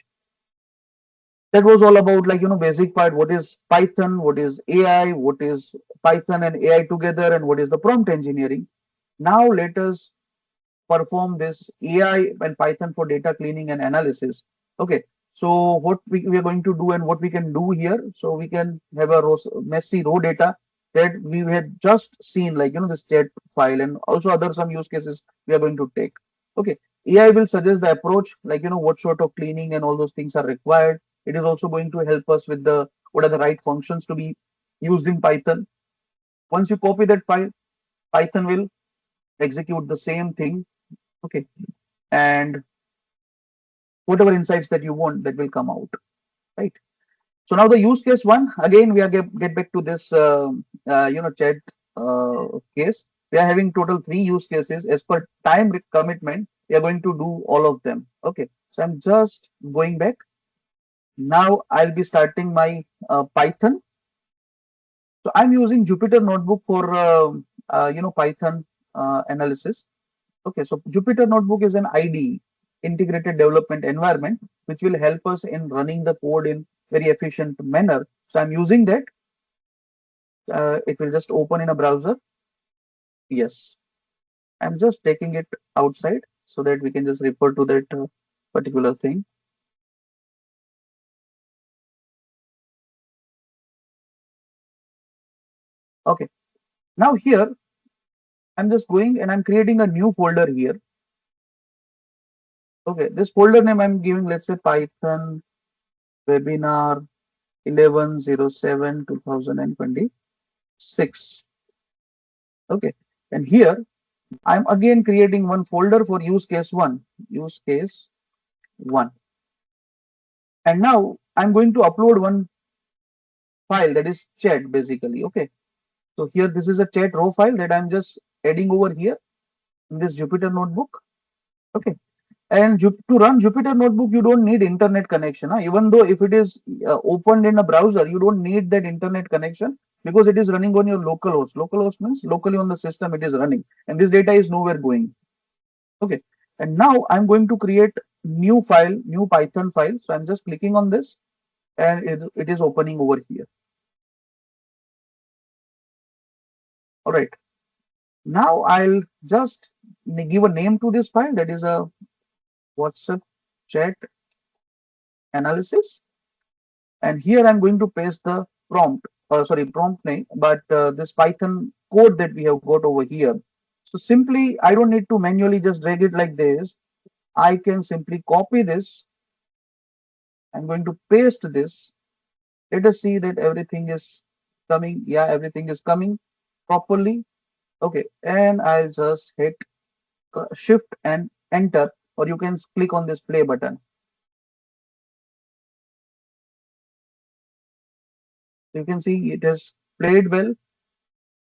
That was all about, like, basic part, what is Python, what is AI, what is Python and AI together, and what is the prompt engineering. Now let us perform this AI and Python for data cleaning and analysis. Okay, so what we are going to do and what we can do here, so we can have a messy raw data that we had just seen, like, this chat file, and also other some use cases we are going to take. Okay, AI will suggest the approach, like, what sort of cleaning and all those things are required. It is also going to help us with the what are the right functions to be used in Python. Once you copy that file, Python will execute the same thing. Okay, and whatever insights that you want, that will come out, right? So now the use case one, again we are get back to this chat case. We are having total 3 use cases. As per time commitment, we are going to do all of them. Okay, so I'm just going back. Now I'll be starting my Python. So I'm using Jupyter Notebook for Python analysis. Okay, so Jupyter Notebook is an IDE, integrated development environment, which will help us in running the code in very efficient manner. So I'm using that. It will just open in a browser. Yes, I'm just taking it outside so that we can just refer to that particular thing. Okay, now here I'm just going and I'm creating a new folder here. Okay, this folder name I'm giving, let's say Python webinar 11/07 2026. Okay, and here I'm again creating one folder for use case one, use case one. And now I'm going to upload one file, that is chat basically. Okay, so here this is a chat raw file that I'm just adding over here in this Jupyter notebook. Okay, and to run Jupyter notebook, you don't need internet connection. Huh? Even though if it is opened in a browser, you don't need that internet connection because it is running on your local host. Local host means locally on the system it is running, and this data is nowhere going. Okay, and now I'm going to create new file, new Python file. So I'm just clicking on this, and it is opening over here. All right, now I'll just give a name to this file, that is a WhatsApp chat analysis. And here I'm going to paste the prompt, sorry, prompt name, but this Python code that we have got over here. So simply, I don't need to manually just drag it like this. I can simply copy this. I'm going to paste this. Let us see that everything is coming. Yeah, everything is coming properly. Okay, and I'll just hit shift and enter, or you can click on this play button. You can see it has played well.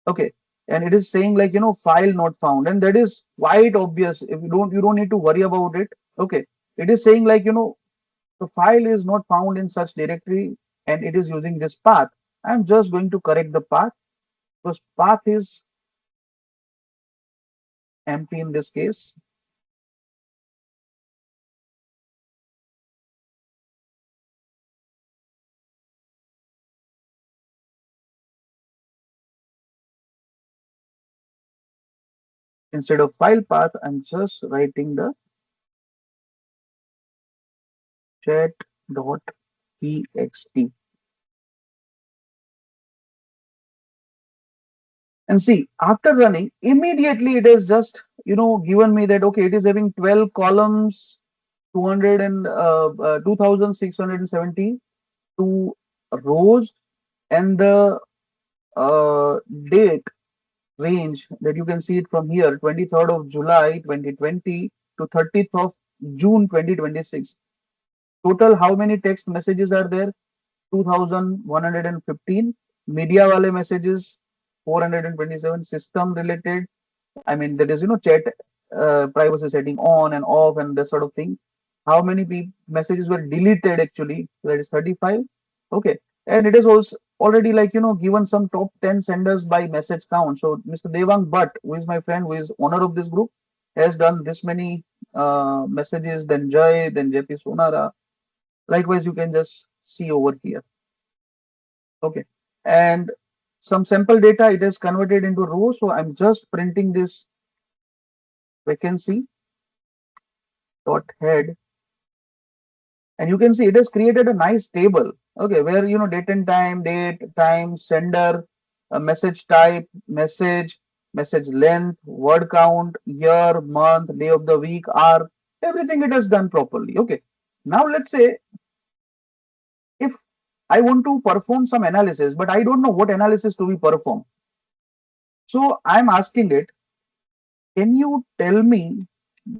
Okay, and it is saying, like, file not found, and that is quite obvious. If you don't need to worry about it. Okay, it is saying, like, the file is not found in such directory, and it is using this path. I'm just going to correct the path because path is empty in this case. Instead of file path, I'm just writing the chat.txt. And see, after running, immediately it has just, given me that, okay, it is having 12 columns, 2,672 rows, and the date range that you can see it from here, 23rd of July 2020 to 30th of June 2026. Total, how many text messages are there? 2,115. Media wale messages, 427. System related, I mean, that is, chat privacy setting on and off and that sort of thing. how many messages were deleted actually. So that is 35. Okay. And it is also already like, given some top 10 senders by message count. So Mr. Devang Bhatt, who is my friend, who is owner of this group, has done this many messages, then Jay, then JP Sonara. Likewise, you can just see over here. Okay. And some sample data, it is converted into rows. So I'm just printing this vacancy dot head, and you can see it has created a nice table. Okay, where date and time, date, time, sender, message type, message length, word count, year, month, day of the week, hour, everything it has done properly. Okay. Now let's say if I want to perform some analysis, but I don't know what analysis to be performed. So I'm asking it, can you tell me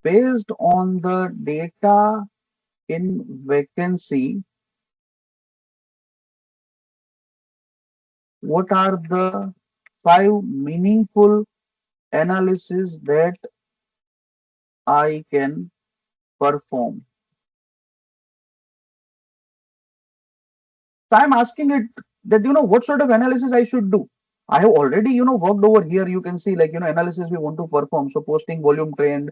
based on the data in vacancy, what are the five meaningful analysis that I can perform? So I'm asking it that, what sort of analysis I should do. I have already, worked over here. You can see like, analysis we want to perform. So posting volume trend,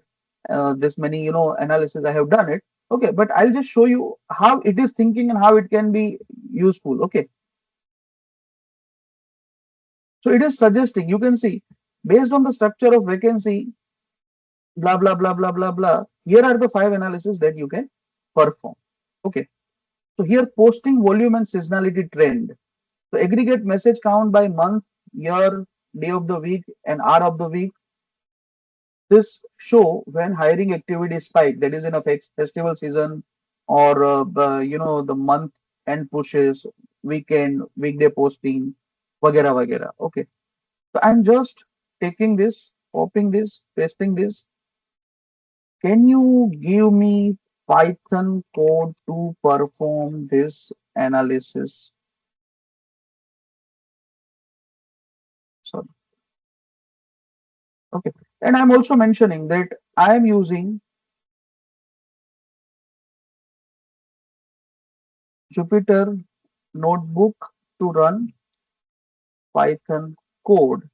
this many, analysis I have done it. Okay, but I'll just show you how it is thinking and how it can be useful. Okay. So it is suggesting, you can see based on the structure of vacancy, blah, blah, blah, blah, blah, blah. Here are the five analysis that you can perform. Okay. So here posting volume and seasonality trend. So aggregate message count by month, year, day of the week, and hour of the week. This show when hiring activity spike, that is in a festival season or the month end pushes, weekend, weekday posting, vagera vagera. Okay. So I'm just taking this, copying this, pasting this. Can you give me Python code to perform this analysis? Sorry. Okay. And I'm also mentioning that I am using Jupyter Notebook to run Python code.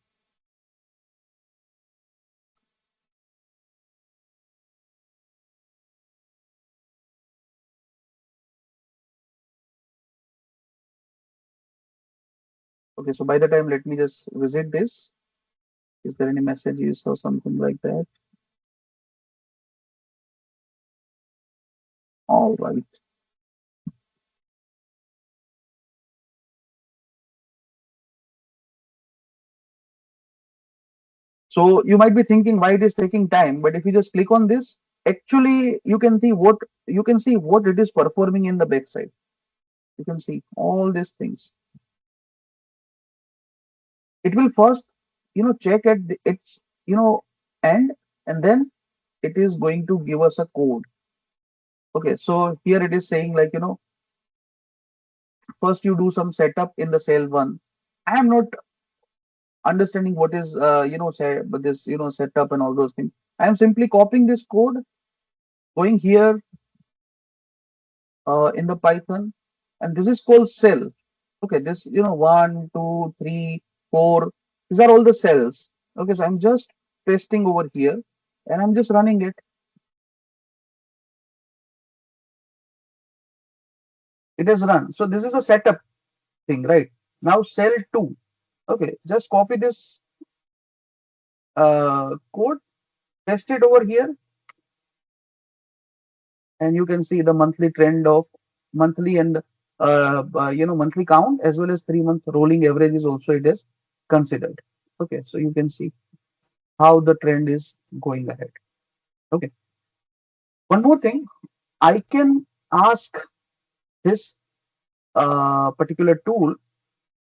Okay, so by the time, let me just visit this. Is there any messages or something like that? All right. So you might be thinking why it is taking time, but if you just click on this, actually you can see what it is performing in the backside. You can see all these things. It will first, check at its, end, and then it is going to give us a code. Okay, so here it is saying like, first you do some setup in the cell one. I am not understanding what is, say, but this, setup and all those things. I am simply copying this code, going here in the Python, and this is called cell. Okay, this, one, two, three, four, these are all the cells. Okay, so I'm just pasting over here and I'm just running it. It is run. So this is a setup thing, right? Now cell two. Okay, just copy this code, paste it over here, and you can see the monthly trend of monthly and monthly count as well as 3 month rolling average is also it is considered. Okay, so you can see how the trend is going ahead. Okay, one more thing, I can ask this particular tool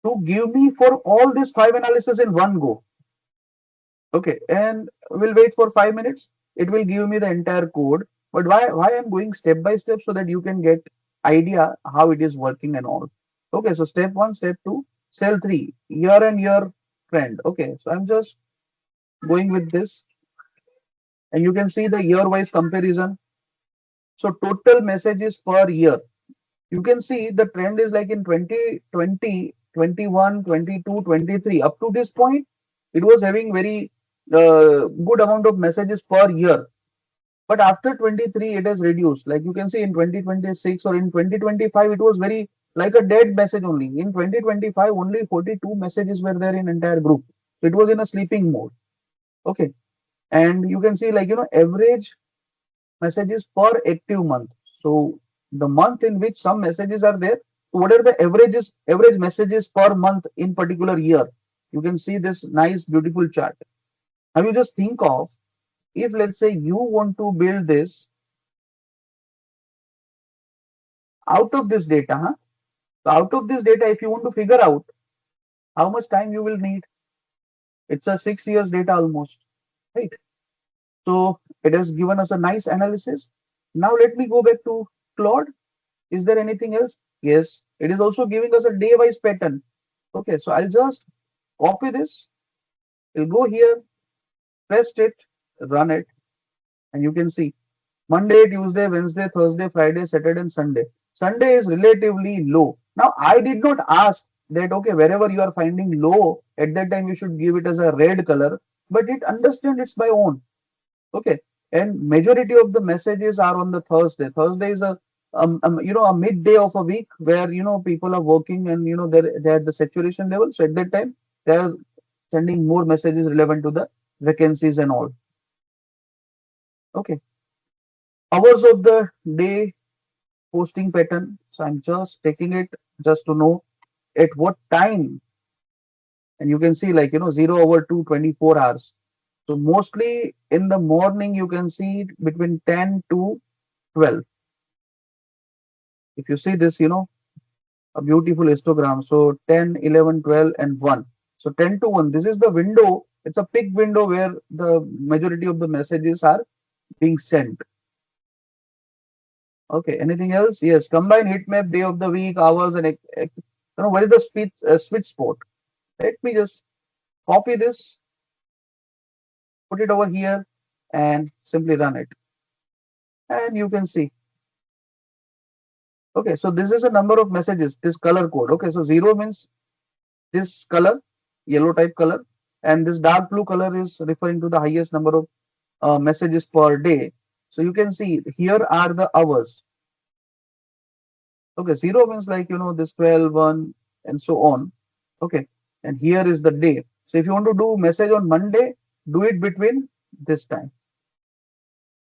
to give me for all these five analysis in one go. Okay, and we'll wait for 5 minutes. It will give me the entire code. But why I'm going step by step so that you can get idea how it is working and all. Okay, so step one, step two, cell three, year and year trend. Okay, so I'm just going with this, and you can see the year wise comparison. So total messages per year. You can see the trend is like in 2020, 21, 22, 23. Up to this point, it was having very good amount of messages per year. But after 23, it has reduced. Like you can see in 2026 or in 2025, it was very like a dead message only. In 2025, only 42 messages were there in entire group. It was in a sleeping mode. Okay. And you can see like, average messages per active month. So the month in which some messages are there, what are the average messages per month in particular year? You can see this nice, beautiful chart. Now you just think of, if let's say you want to build this out of this data, huh? So out of this data, if you want to figure out how much time you will need, it's a 6 years data almost, right? So it has given us a nice analysis. Now let me go back to Claude. Is there anything else? Yes, it is also giving us a day-wise pattern. Okay, so I'll just copy this. We'll go here, paste it, run it, and you can see Monday, Tuesday, Wednesday, Thursday, Friday, Saturday, and Sunday. Sunday is relatively low. Now, I did not ask that, okay, wherever you are finding low, at that time you should give it as a red color, but it understands it's by own. Okay, and majority of the messages are on the Thursday. Thursday is a midday of a week where people are working and they're at the saturation level. So at that time they are sending more messages relevant to the vacancies and all. Okay, hours of the day posting pattern. So I'm just taking it just to know at what time, and you can see like 0 hour to 24 hours. So mostly in the morning you can see between 10 to 12. If you see this, a beautiful histogram. So 10, 11, 12, and 1. So 10 to 1, this is the window. It's a peak window where the majority of the messages are being sent. Okay, anything else? Yes, combine heat map, day of the week, hours, and what is the switch spot? Let me just copy this, put it over here, and simply run it. And you can see. Okay, so this is a number of messages, this color code. Okay, so 0 means this color, yellow type color, and this dark blue color is referring to the highest number of messages per day. So you can see here are the hours. Okay, 0 means like this 12, 1, and so on. Okay, and here is the day. So if you want to do message on Monday, do it between this time,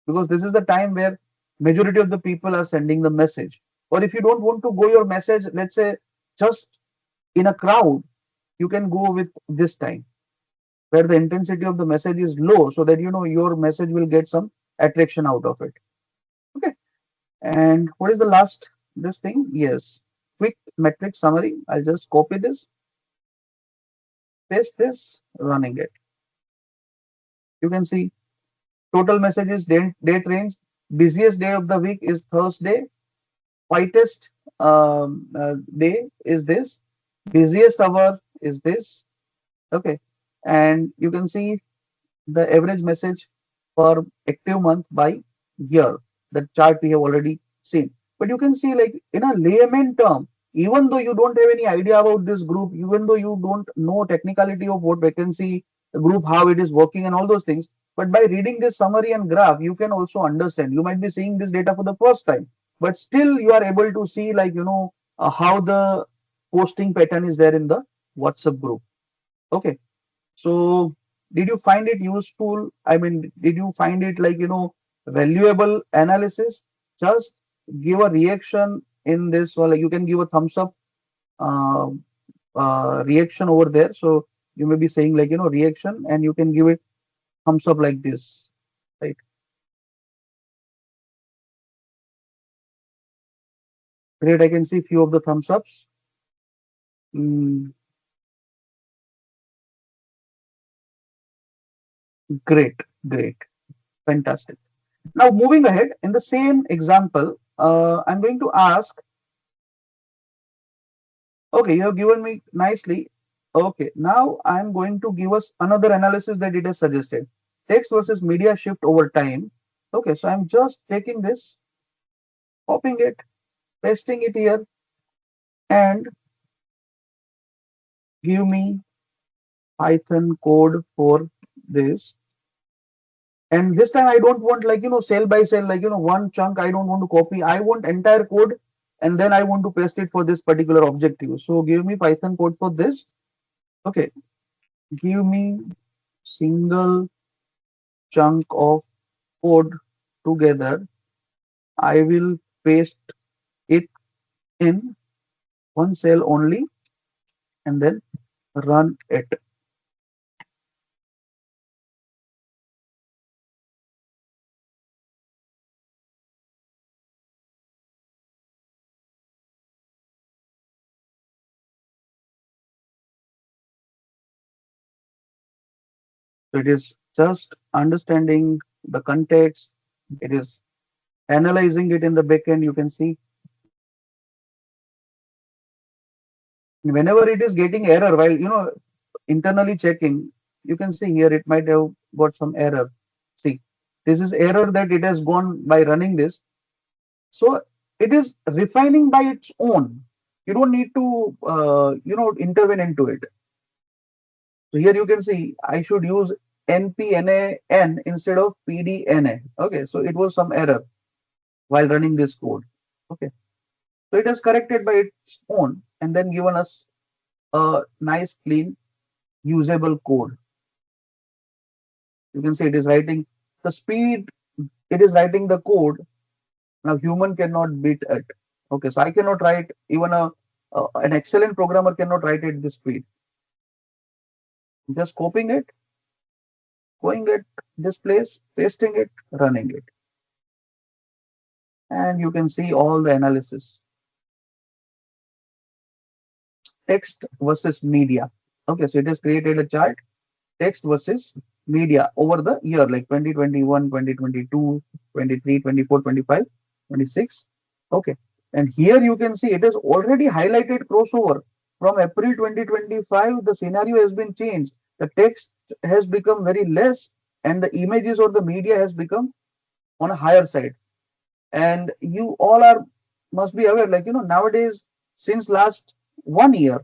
because this is the time where majority of the people are sending the message. Or if you don't want to go your message, let's say just in a crowd, you can go with this time where the intensity of the message is low, so that your message will get some attraction out of it. Okay, and what is the last this thing? Yes, quick metric summary. I'll just copy this, paste this, running it. You can see total messages, date range. Busiest day of the week is Thursday. Quietest day is this. Busiest hour is this. Okay, and you can see the average message per active month by year. The chart we have already seen. But you can see like in a layman term, even though you don't have any idea about this group, even though you don't know technicality of what vacancy group, how it is working and all those things, but by reading this summary and graph, you can also understand. You might be seeing this data for the first time, but still you are able to see like, how the posting pattern is there in the WhatsApp group. Okay. So did you find it useful? I mean, did you find it like, valuable analysis? Just give a reaction in this, or like you can give a thumbs up uh, reaction over there. So you may be saying like, reaction, and you can give it thumbs up like this, right? Great. I can see few of the thumbs ups. Mm, great, great, fantastic. Now moving ahead in the same example, I'm going to ask. Okay, you have given me nicely. Okay, now I'm going to give us another analysis that it has suggested. Text versus media shift over time. Okay, so I'm just taking this. copying it, pasting it here, and give me Python code for this. And this time I don't want like, cell by cell, like, one chunk I don't want to copy. I want entire code and then I want to paste it for this particular objective. So give me Python code for this. Okay. Give me single chunk of code together. I will paste it in one cell only and then run it. So it is just understanding the context. It is analyzing it in the backend. You can see whenever it is getting error while internally checking, you can see here it might have got some error. See, this is error that it has gone by running this. So it is refining by its own. You don't need to intervene into it. So here you can see I should use npnan instead of pdna. Okay, so it was some error while running this code. Okay, so it has corrected by its own and then given us a nice clean usable code. You can see it is writing the speed, it is writing the code. Now human cannot beat it. Okay, so I cannot write even an excellent programmer cannot write at this speed. Just copying it, going at this place, pasting it, running it, and you can see all the analysis. Text versus media. Okay, so it has created a chart, text versus media over the year like 2021, 2022, 23, 24, 25, 26. Okay, and here you can see it has already highlighted crossover from April 2025. The scenario has been changed, the text has become very less and the images or the media has become on a higher side. And you all are must be aware, like, nowadays, since last 1 year,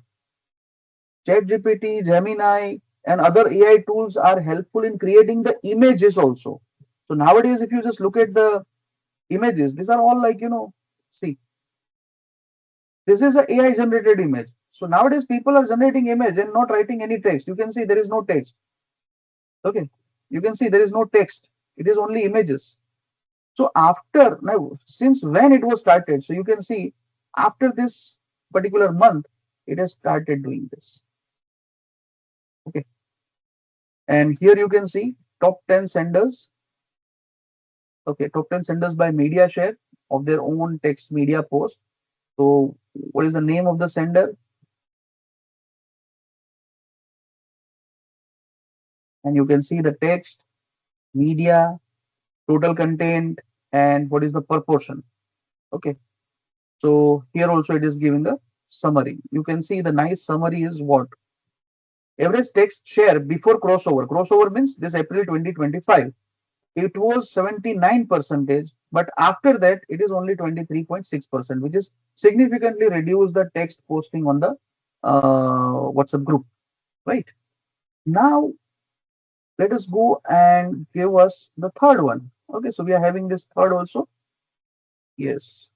ChatGPT, Gemini, and other AI tools are helpful in creating the images also. So nowadays, if you just look at the images, these are all like, see, this is a AI generated image. So nowadays, people are generating image and not writing any text. You can see there is no text. Okay, you can see there is no text. It is only images. So after now, since when it was started, so you can see after this particular month, it has started doing this. Okay, and here you can see top 10 senders. Okay, top 10 senders by media share of their own text media post. So what is the name of the sender? And you can see the text, media, total content, and what is the proportion. Okay, so here also it is giving a summary. You can see the nice summary is what? Average text share before crossover. Crossover means this April 2025. It was 79 percentage, but after that it is only 23.6%, which is significantly reduced the text posting on the WhatsApp group. Right now, let us go and give us the third one. Okay, so we are having this third also. Yes,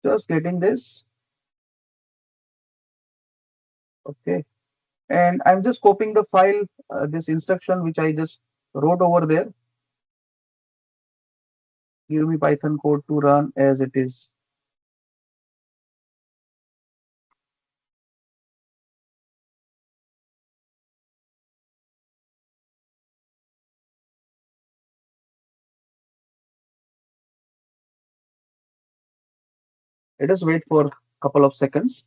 just getting this. Okay, and I'm just copying the file, this instruction which I just wrote over there. Give me Python code to run as it is. Let us wait for a couple of seconds.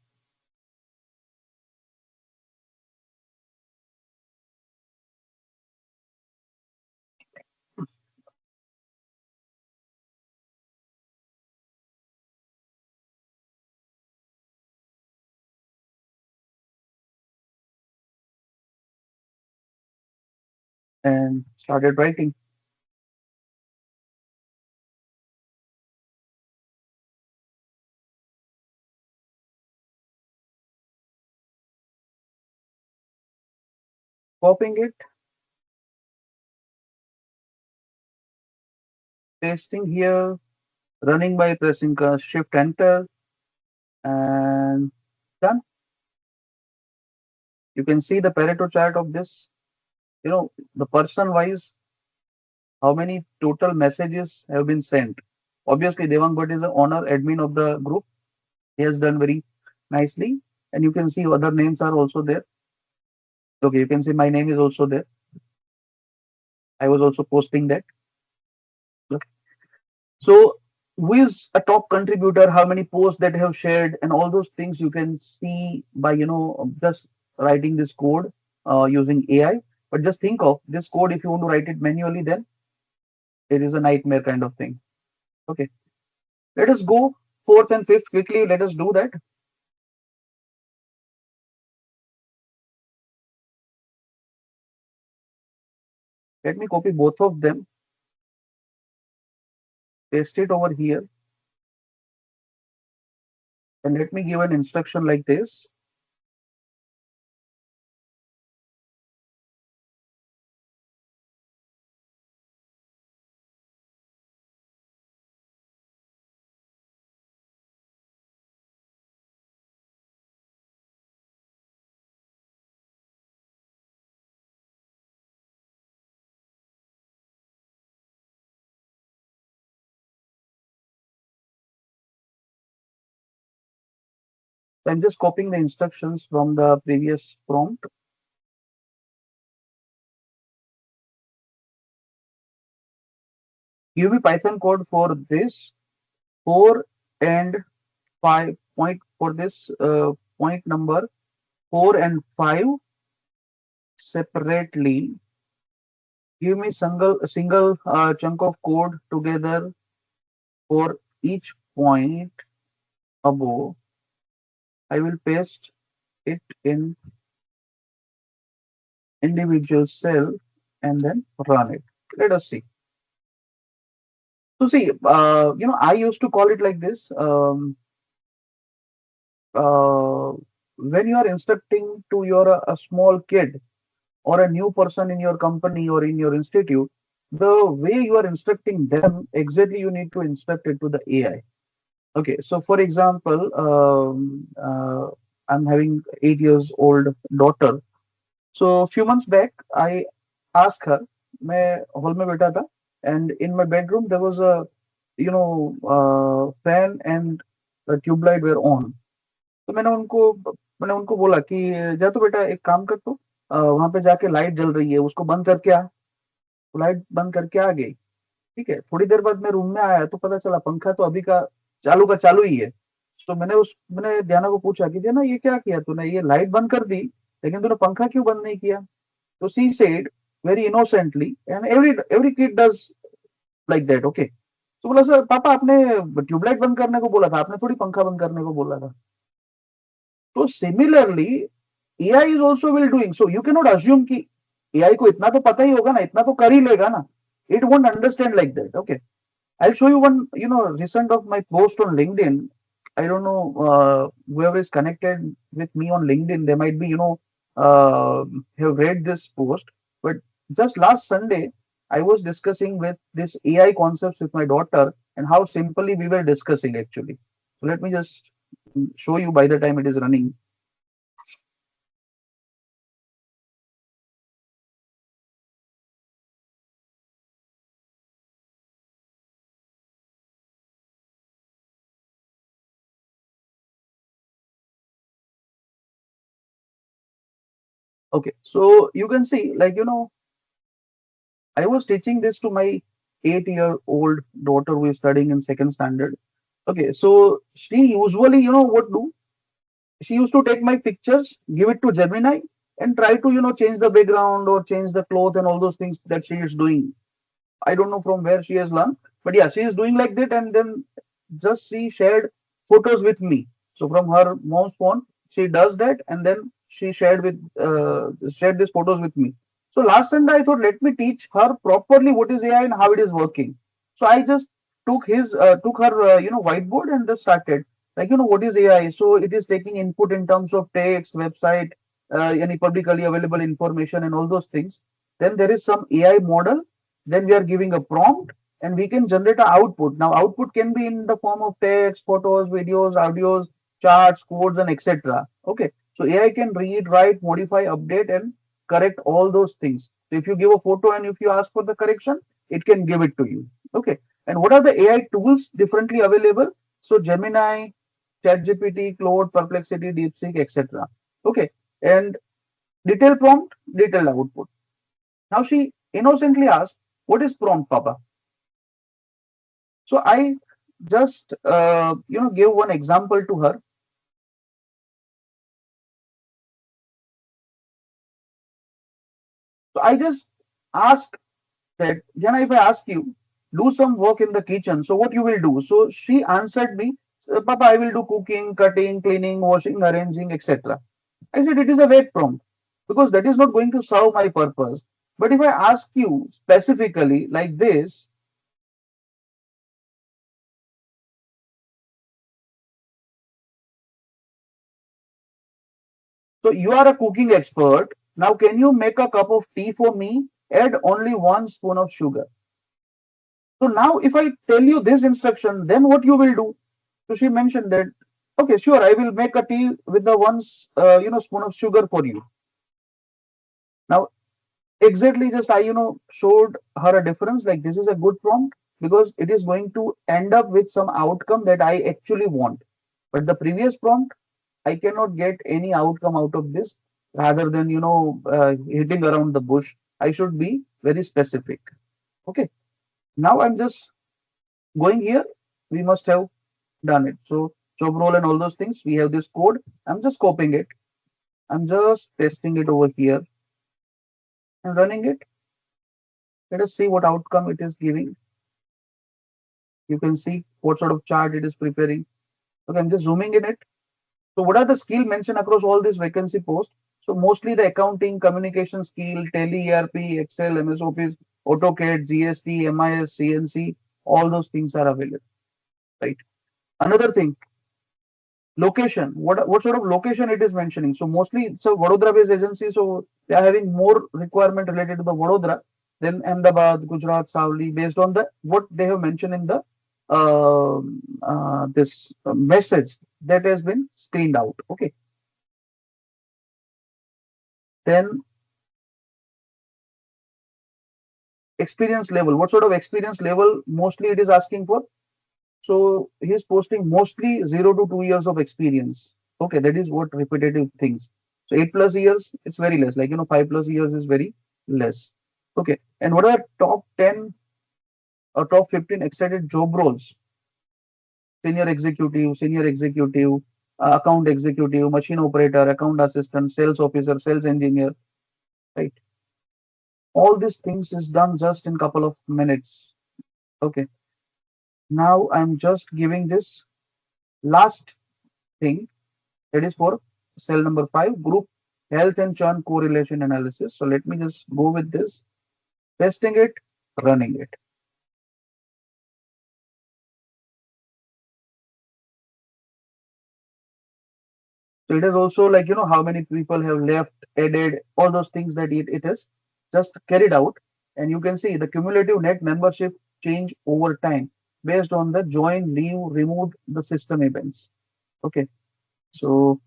And started writing. copying it, pasting here, running by pressing Shift Enter, and done. You can see the Pareto chart of this. The person wise, how many total messages have been sent. Obviously, Devang Bhatt is the owner admin of the group. He has done very nicely, and you can see other names are also there. Okay, you can see my name is also there. I was also posting that. Okay. So, who is a top contributor? How many posts that have shared, and all those things you can see by just writing this code using AI. But just think of this code if you want to write it manually, then it is a nightmare kind of thing. Okay, let us go fourth and fifth quickly. Let us do that. Let me copy both of them, paste it over here, and let me give an instruction like this. So I'm just copying the instructions from the previous prompt. Give me Python code for this 4 and 5 point for this point number 4 and 5 separately. Give me single chunk of code together for each point above. I will paste it in individual cell and then run it. Let us see. So see, I used to call it like this. Uh, when you are instructing to a small kid or a new person in your company or in your institute, the way you are instructing them, exactly you need to instruct it to the AI. Okay, so for example, I'm having 8 years old daughter. So a few months back, I asked her, मैं hall में बैठा था, and in my bedroom there was a fan and the tube light were on. तो मैंने उनको बोला कि जा तो बेटा एक काम कर तू वहां पे जाके लाइट जल रही है उसको बंद करके आ। तो लाइट बंद करके आ गई। ठीक है, थोड़ी देर बाद मैं रूम में आया तो पता चला पंखा तो अभी का चालू ही है। तो मैंने दियाना को पूछा कि दियाना ये क्या किया तूने, ये लाइट बंद कर दी लेकिन तूने पंखा क्यों बंद नहीं किया। तो she said very innocently, and every kid does like that. Okay, तो बोला सर पापा आपने ट्यूबलाइट बंद करने को बोला था, आपने थोड़ी पंखा बंद करने को बोला था। तो similarly AI is also will doing, so you can not assume कि एआई को इतना तो पता ही होगा ना, इतना तो कर ही लेगा ना। It won't understand like that. Okay, I'll show you one, recent of my post on LinkedIn. I don't know whoever is connected with me on LinkedIn, they might be, have read this post. But just last Sunday, I was discussing with this AI concepts with my daughter and how simply we were discussing actually. So let me just show you by the time it is running. Okay, so you can see, like, I was teaching this to my 8-year-old daughter who is studying in second standard. Okay, so she usually, what do? She used to take my pictures, give it to Gemini, and try to, change the background or change the cloth and all those things that she is doing. I don't know from where she has learned, but yeah, she is doing like that, and then just she shared photos with me. So from her mom's phone, she does that, and then she shared these photos with me. So last Sunday, I thought let me teach her properly what is AI and how it is working. So I just took her whiteboard and just started like what is AI. So it is taking input in terms of text, website, any publicly available information and all those things. Then there is some AI model. Then we are giving a prompt and we can generate an output. Now, output can be in the form of text, photos, videos, audios, charts, codes, and etc. Okay. So AI can read, write, modify, update, and correct all those things. So if you give a photo and if you ask for the correction, it can give it to you. Okay. And what are the AI tools differently available? So Gemini, ChatGPT, Claude, Perplexity, DeepSeek, etc. Okay. And detailed prompt, detailed output. Now she innocently asked, "What is prompt, Papa?" So I just gave one example to her. So I just asked that, Jana, if I ask you, do some work in the kitchen, so what you will do? So she answered me, Papa, I will do cooking, cutting, cleaning, washing, arranging, etc. I said it is a vague prompt because that is not going to serve my purpose. But if I ask you specifically like this, so you are a cooking expert. Now, can you make a cup of tea for me? Add only 1 spoon of sugar. So now, if I tell you this instruction, then what you will do? So she mentioned that, okay, sure, I will make a tea with the spoon of sugar for you. Now, exactly, just I showed her a difference. Like this is a good prompt because it is going to end up with some outcome that I actually want. But the previous prompt, I cannot get any outcome out of this rather than hitting around the bush. I should be very specific. Okay. Now I'm just going here. We must have done it. So job role and all those things. We have this code. I'm just copying it. I'm just pasting it over here and running it. Let us see what outcome it is giving. You can see what sort of chart it is preparing. Okay, I'm just zooming in it. So what are the skill mentioned across all these vacancy posts? So mostly the accounting, communication skill, Tele, ERP, Excel, MS Office, AutoCAD, GST, MIS, CNC, all those things are available, right? Another thing, location. What sort of location it is mentioning? So mostly it's a Vadodara-based agency, so they are having more requirement related to the Vadodara than Ahmedabad, Gujarat, Savli, based on the what they have mentioned in the this message that has been screened out. Okay, then experience level. What sort of experience level mostly it is asking for? So he is posting mostly 0 to 2 years of experience. Okay, that is what repetitive things. So 8 plus years, it's very less. Like 5 plus years is very less. Okay, and what are top 10 or top 15 excited job roles? Senior executive, account executive, machine operator, account assistant, sales officer, sales engineer, right? All these things is done just in couple of minutes. Okay, now I'm just giving this last thing that is for cell number 5, group health and churn correlation analysis. So let me just go with this, testing it, running it. So it is also like, how many people have left, added, all those things that it has just carried out. And you can see the cumulative net membership change over time based on the join, leave, removed, the system events. Okay. So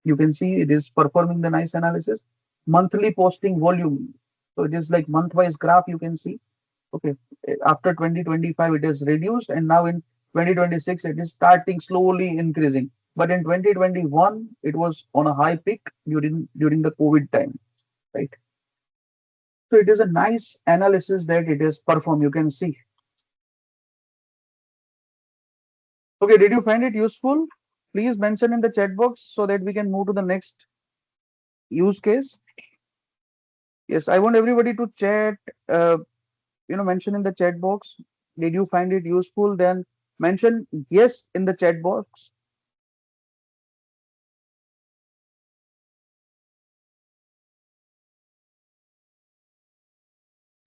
you can see it is performing the nice analysis. Monthly posting volume. So it is like month-wise graph you can see. Okay. After 2025, it is reduced, and now in 2026, it is starting slowly increasing. But in 2021, it was on a high peak during the COVID time, right? So it is a nice analysis that it is performed. You can see. Okay, did you find it useful? Please mention in the chat box so that we can move to the next use case. Yes, I want everybody to chat. Mention in the chat box. Did you find it useful? Then mention yes in the chat box.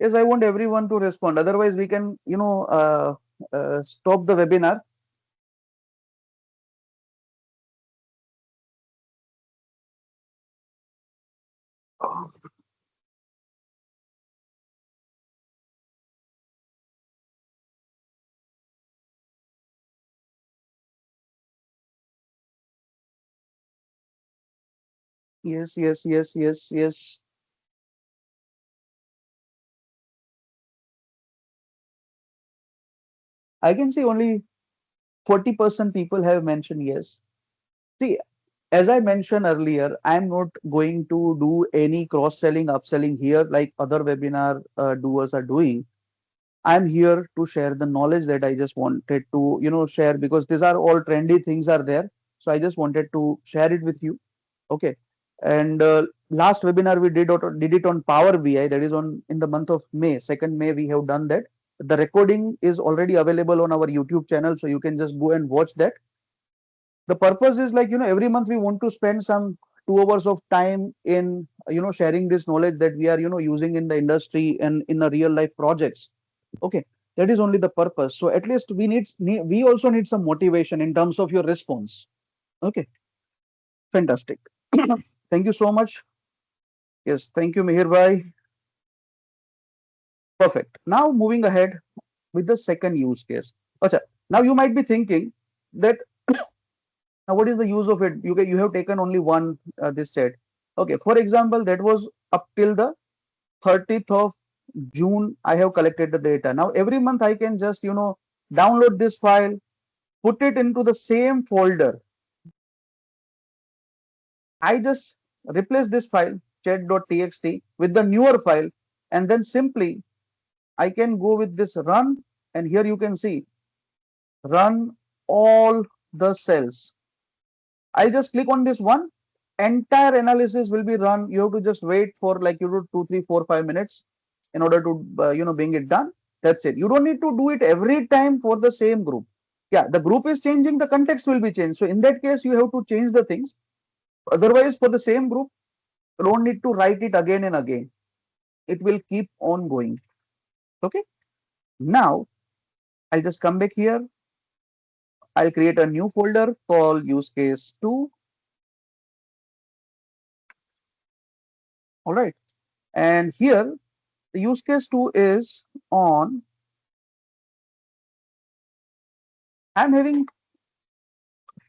Yes, I want everyone to respond. Otherwise, we can, stop the webinar. Yes, yes, yes, yes, yes. I can see only 40% people have mentioned yes. See, as I mentioned earlier, I'm not going to do any cross-selling, upselling here like other webinar doers are doing. I'm here to share the knowledge that I just wanted to, share because these are all trendy things are there. So I just wanted to share it with you. Okay. And last webinar we did it on Power BI. That is on in the month of May, 2nd May. We have done that. The recording is already available on our YouTube channel, so you can just go and watch that. The purpose is like every month we want to spend some 2 hours of time in sharing this knowledge that we are using in the industry and in the real life projects. Okay, that is only the purpose. So at least we also need some motivation in terms of your response. Okay, fantastic. Thank you so much. Yes, thank you, Mihir bhai. Perfect. Now moving ahead with the second use case. Acha, now you might be thinking that now what is the use of it? You have taken only one this chat. Okay, for example, that was up till the 30th of June. I have collected the data. Now every month I can just download this file, put it into the same folder. I just replace this file chat.txt with the newer file, and then simply I can go with this run, and here you can see run all the cells. I just click on this one, entire analysis will be run. You have to just wait for like 2, 3, 4, 5 minutes in order to being it done. That's it. You don't need to do it every time for the same group. Yeah, the group is changing, the context will be changed. So in that case, you have to change the things. Otherwise, for the same group, you don't need to write it again and again. It will keep on going. Okay. Now I'll just come back here. I'll create a new folder called use case 2. All right. And here the use case 2 is on, I'm having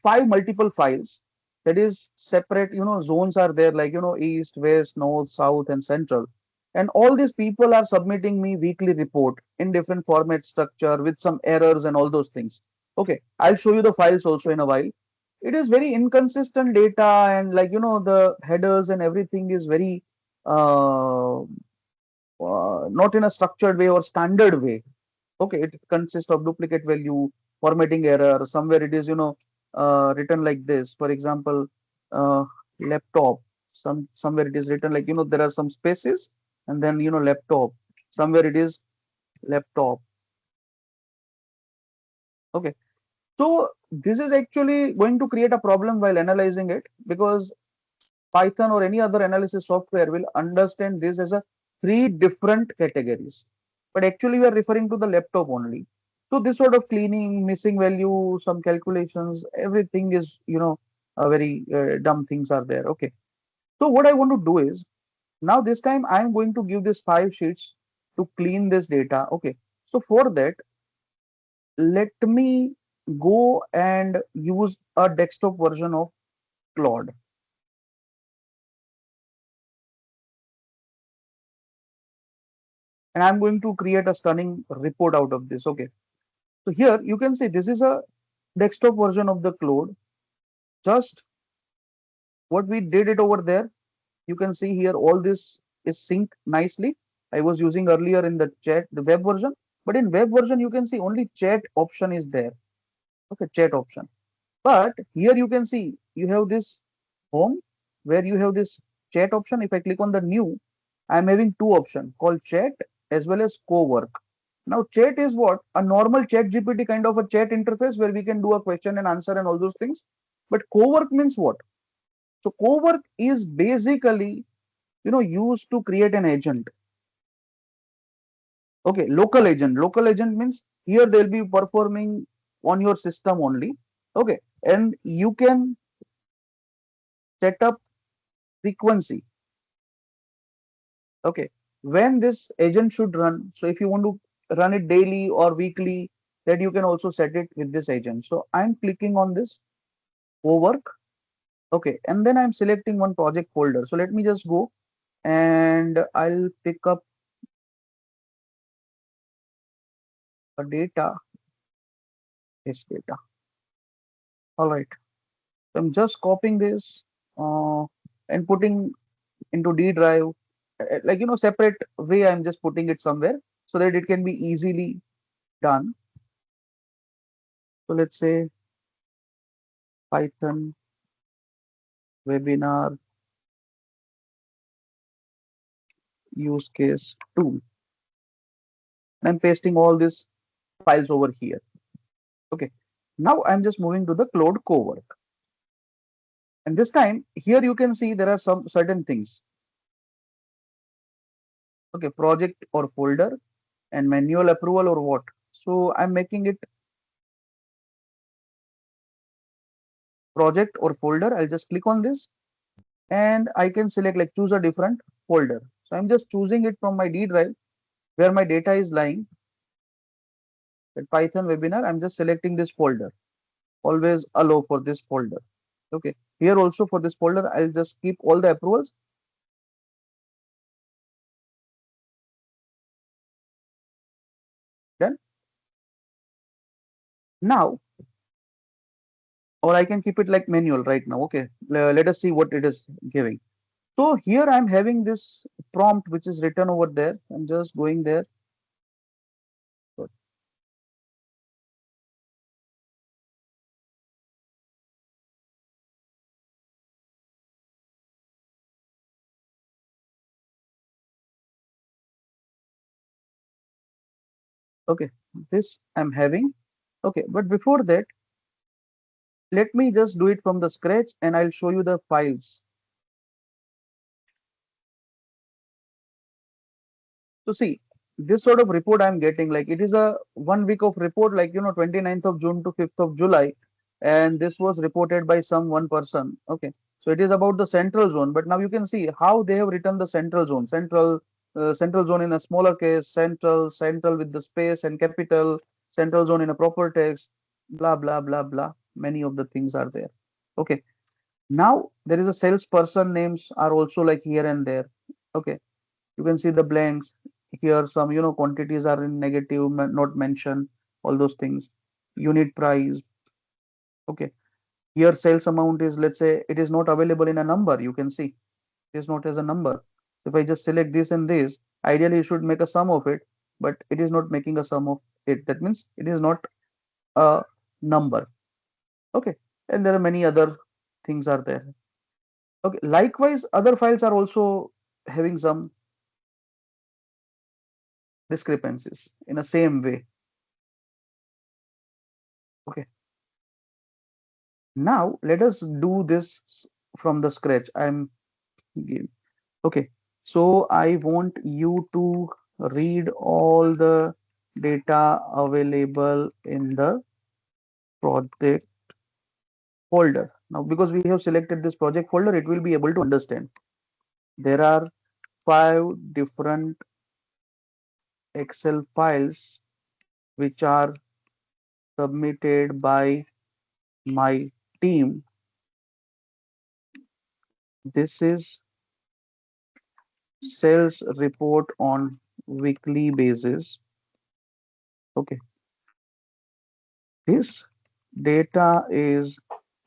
5 multiple files that is separate, zones are there like, east, west, north, south, and central. And all these people are submitting me weekly report in different format structure with some errors and all those things. Okay, I'll show you the files also in a while. It is very inconsistent data, and like, the headers and everything is very uh, not in a structured way or standard way. Okay, it consists of duplicate value, formatting error. Somewhere it is, written like this. For example, laptop. Somewhere it is written like, there are some spaces, and then laptop. Somewhere it is laptop. Okay, so this is actually going to create a problem while analyzing it, because Python or any other analysis software will understand this as a three different categories. But actually, we are referring to the laptop only. So this sort of cleaning, missing value, some calculations, everything is, a very dumb things are there. Okay. So what I want to do is now this time I'm going to give this 5 sheets to clean this data. Okay. So for that, let me go and use a desktop version of Claude. And I'm going to create a stunning report out of this. Okay. So here you can see this is a desktop version of the Claude. Just what we did it over there. You can see here all this is synced nicely. I was using earlier in the chat, the web version, but in web version you can see only chat option is there. Okay, chat option. But here you can see you have this home where you have this chat option. If I click on the new, I'm having two options called chat as well as co-work. Now, chat is what? A normal chat GPT kind of a chat interface where we can do a question and answer and all those things. But co-work means what? So co-work is basically, used to create an agent. Okay, local agent. Local agent means here they'll be performing on your system only. Okay, and you can set up frequency. Okay, when this agent should run. So if you want to run it daily or weekly, that you can also set it with this agent. So I'm clicking on this co-work. Okay, and then I'm selecting one project folder. So let me just go and I'll pick up a data, this data. All right. So I'm just copying this and putting into D drive, like separate way. I'm just putting it somewhere so that it can be easily done. So let's say Python webinar use case 2. And I'm pasting all these files over here. Okay. Now I'm just moving to the Cloud Cowork. And this time here you can see there are some certain things. Okay, project or folder and manual approval or what. So I'm making it project or folder. I'll just click on this and I can select like choose a different folder. So I'm just choosing it from my D drive where my data is lying. At Python webinar, I'm just selecting this folder. Always allow for this folder. Okay. Here also for this folder, I'll just keep all the approvals. Done. Now, or I can keep it like manual right now. Okay. Let us see what it is giving. So here I'm having this prompt which is written over there. I'm just going there. Okay. This I'm having. Okay. But before that, let me just do it from the scratch and I'll show you the files. So see, this sort of report I'm getting, like it is a 1 week of report, like 29th of June to 5th of July, and this was reported by some one person. Okay, so it is about the central zone, but now you can see how they have written the central zone, central zone in a smaller case, central with the space and capital, central zone in a proper text, blah blah blah blah. Many of the things are there. Okay, now there is a salesperson names are also like here and there. Okay, you can see the blanks here. Some quantities are in negative, not mentioned, all those things. Unit price. Okay, here sales amount is, let's say it is not available in a number. You can see it is not as a number. If I just select this and this, ideally you should make a sum of it, but it is not making a sum of it. That means it is not a number. Okay, and there are many other things are there. Okay, likewise other files are also having some discrepancies in the same way. Okay, now let us do this from the scratch. Okay. So I want you to read all the data available in the project folder. Now, because we have selected this project folder, it will be able to understand. There are 5 different Excel files which are submitted by my team. This is sales report on weekly basis. Okay, this data is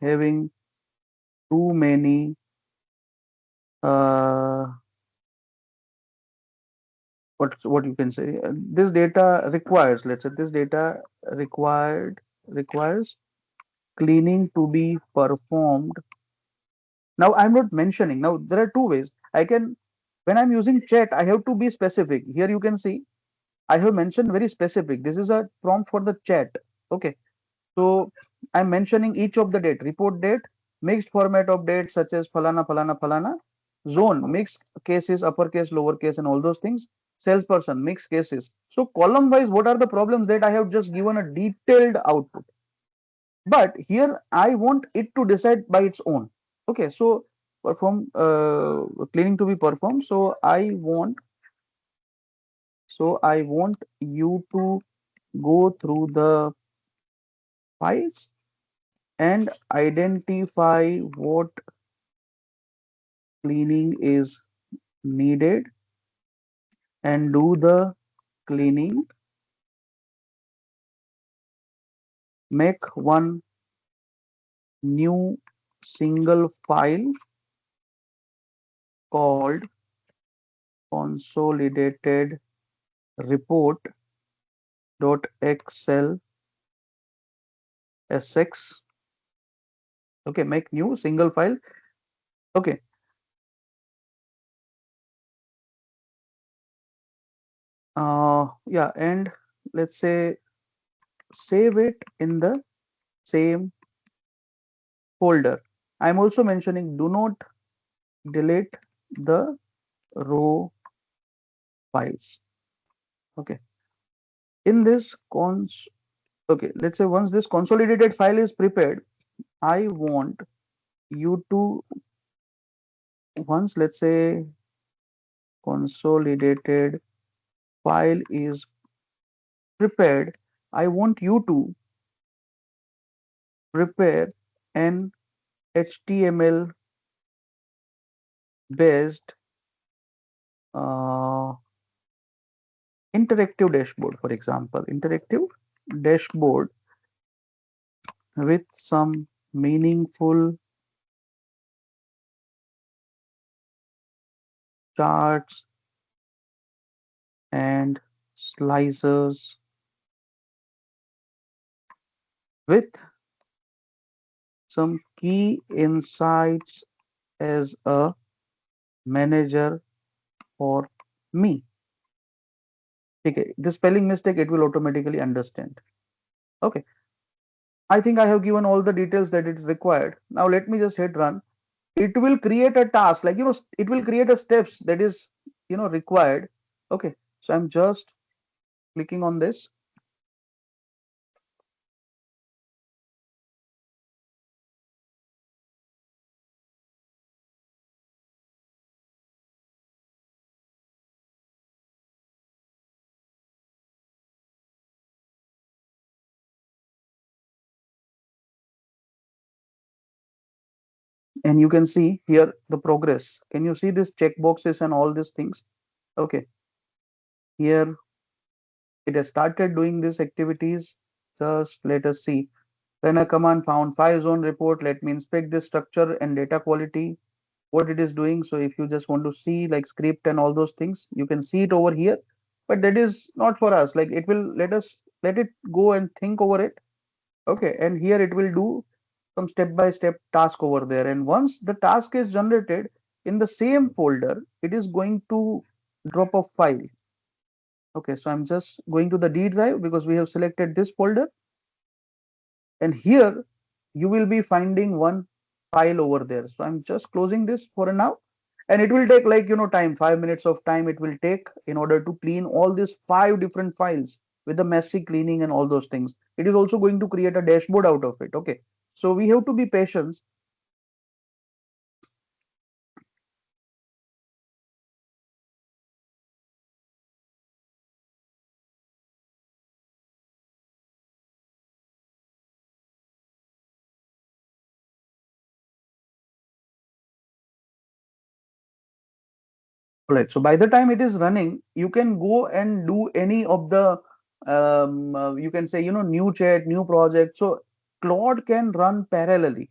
having too many uh, what you can say, this data requires, let's say this data requires cleaning to be performed. Now I'm not mentioning, now there are two ways I can, when I'm using chat I have to be specific. Here you can see I have mentioned very specific. This is a prompt for the chat. Okay, so I'm mentioning each of the date, report date, mixed format of date such as falana, falana, falana, zone, mixed cases, uppercase, lowercase, and all those things, salesperson, mixed cases. So column wise, what are the problems that I have just given a detailed output. But here I want it to decide by its own. Okay, so perform cleaning to be performed. So I want So I want you to go through the files and identify what cleaning is needed and do the cleaning. Make one new single file called consolidated report.xlsx. Okay, make new single file. Okay, yeah, and let's say save it in the same folder. I'm also mentioning do not delete the raw files. Okay, in this okay, let's say once this consolidated file is prepared, I want you to, once let's say consolidated file is prepared, I want you to prepare an HTML based uh, interactive dashboard, for example, interactive dashboard with some meaningful charts and slicers with some key insights as a manager for me. Okay, the spelling mistake it will automatically understand. Okay, I think I have given all the details that it is required. Now let me just hit run. It will create a task, like it will create a steps that is required. Okay, so I'm just clicking on this. And you can see here the progress. Can you see this checkboxes and all these things? Okay, here it has started doing these activities. Just let us see. Run a command, found file zone report. Let me inspect this structure and data quality, what it is doing. So if you just want to see like script and all those things, you can see it over here. But that is not for us. Like it will let it go and think over it. Okay, and here it will do some step-by-step task over there. And once the task is generated in the same folder, it is going to drop a file. Okay, so I'm just going to the D drive because we have selected this folder. And here you will be finding one file over there. So I'm just closing this for now. And it will take like, time, 5 minutes of time it will take in order to clean all these 5 different files with the messy cleaning and all those things. It is also going to create a dashboard out of it. Okay. So we have to be patient. Right. So by the time it is running, you can go and do any of the you can say new chat, new project. So Claude can run parallelly.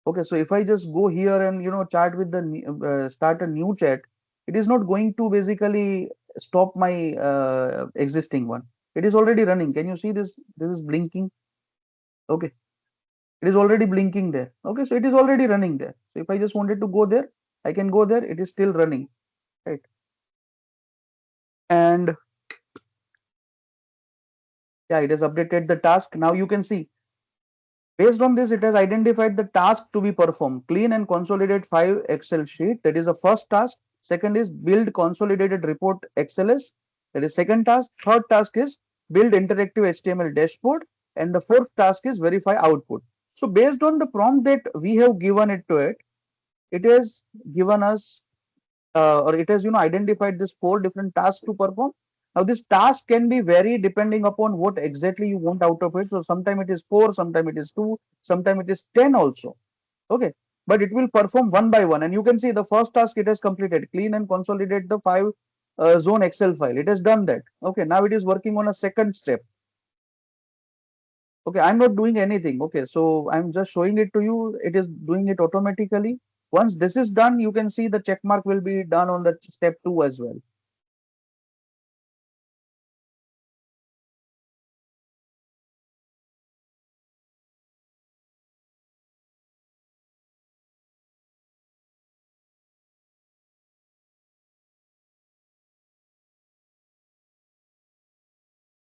Okay, so if I just go here and chat with the start a new chat, it is not going to basically stop my existing one. It is already running. Can you see this? This is blinking. Okay, it is already blinking there. Okay, so it is already running there. So if I just wanted to go there, I can go there. It is still running, right? And yeah, it has updated the task. Now you can see based on this, it has identified the task to be performed. Clean and consolidate 5 Excel sheet. That is the first task. Second is build consolidated report XLS. That is second task. Third task is build interactive HTML dashboard. And the fourth task is verify output. So based on the prompt that we have given it to it, it has given us or it has identified this 4 different tasks to perform. Now this task can be vary depending upon what exactly you want out of it. So sometime it is 4, sometime it is 2, sometime it is 10 also. Okay. But it will perform one by one. And you can see the first task it has completed. Clean and consolidate the 5 zone Excel file. It has done that. Okay. Now it is working on a second step. Okay. I'm not doing anything. Okay. So I'm just showing it to you. It is doing it automatically. Once this is done, you can see the check mark will be done on the step 2 as well.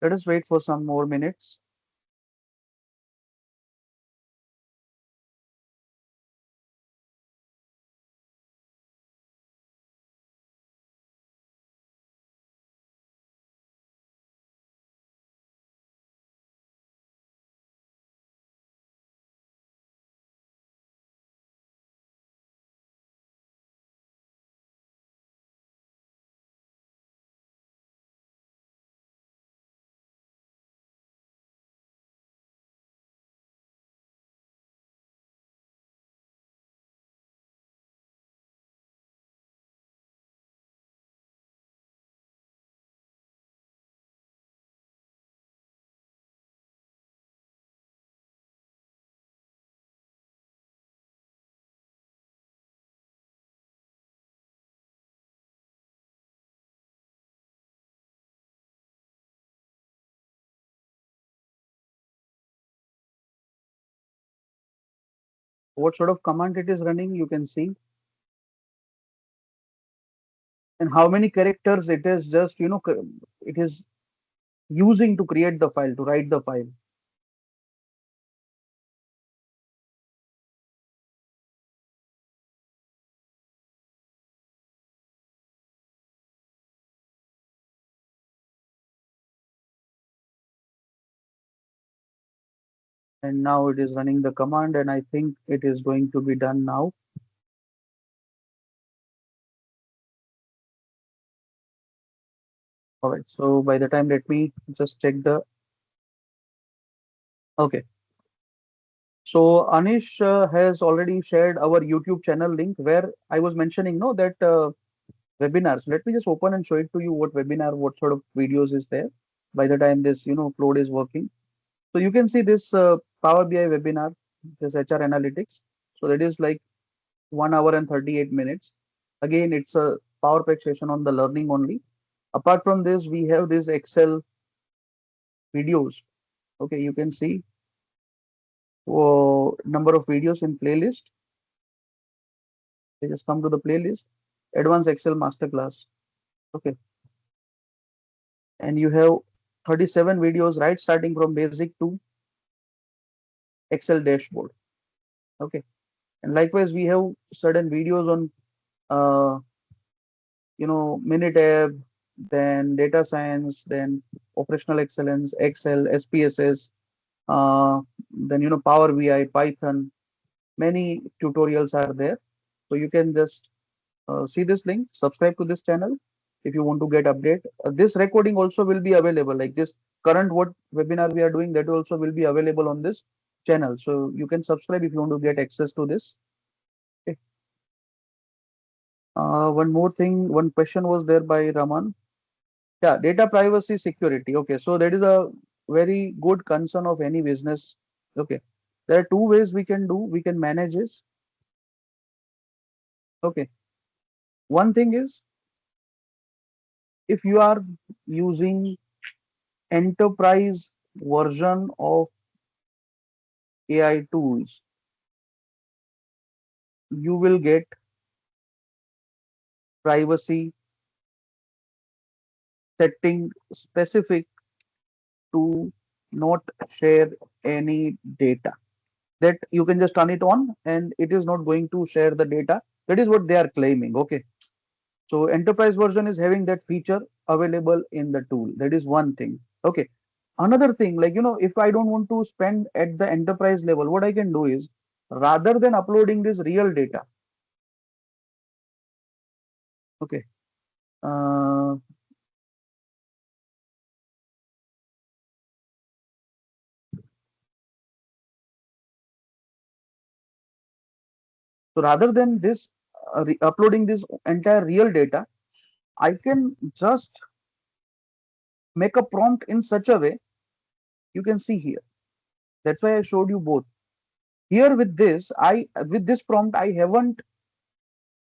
Let us wait for some more minutes. What sort of command it is running, you can see, and how many characters it is just, it is using to create the file, to write the file. And now it is running the command, and I think it is going to be done now. All right. So by the time, let me just check the. Okay. So Anish has already shared our YouTube channel link where I was mentioning, no, that webinars. Let me just open and show it to you what webinar, what sort of videos is there. By the time this, upload is working. So you can see this Power BI webinar, this HR analytics. So that is like 1 hour and 38 minutes. Again, it's a PowerPoint session on the learning only. Apart from this, we have this Excel videos. Okay, you can see number of videos in playlist. They just come to the playlist, Advanced Excel Masterclass. Okay, and you have 37 videos, right, starting from basic to Excel dashboard. Okay, and likewise, we have certain videos on uh, Minitab, then data science, then operational excellence, Excel, SPSS, then Power BI, Python. Many tutorials are there, so you can just see this link, subscribe to this channel if you want to get update. This recording also will be available, like this current what webinar we are doing, that also will be available on this channel. So you can subscribe if you want to get access to this. Okay. One more thing, one question was there by Raman. Yeah, data privacy security. Okay, so that is a very good concern of any business. Okay, there are two ways we can do. We can manage this. Okay, one thing is if you are using enterprise version of AI tools, you will get privacy setting specific to not share any data. That you can just turn it on and it is not going to share the data. That is what they are claiming. Okay. So enterprise version is having that feature available in the tool. That is one thing. Okay. Another thing, like, if I don't want to spend at the enterprise level, what I can do is rather than uploading this real data, okay, uh, So rather than this uploading this entire real data, I can just make a prompt in such a way. You can see here. That's why I showed you both. Here with this, with this prompt, I haven't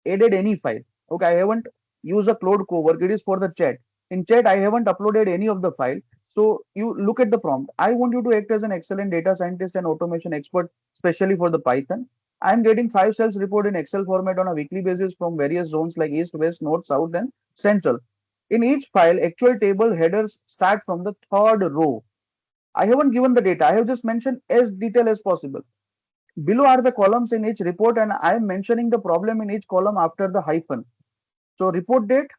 added any file. Okay, I haven't used a Cloud Cowork. It is for the chat. In chat, I haven't uploaded any of the file. So you look at the prompt. I want you to act as an excellent data scientist and automation expert, especially for the Python. I'm getting 5 cells report in Excel format on a weekly basis from various zones like East, West, North, South, and Central. In each file, actual table headers start from the third row. I haven't given the data. I have just mentioned as detailed as possible. Below are the columns in each report, and I am mentioning the problem in each column after the hyphen. So report date,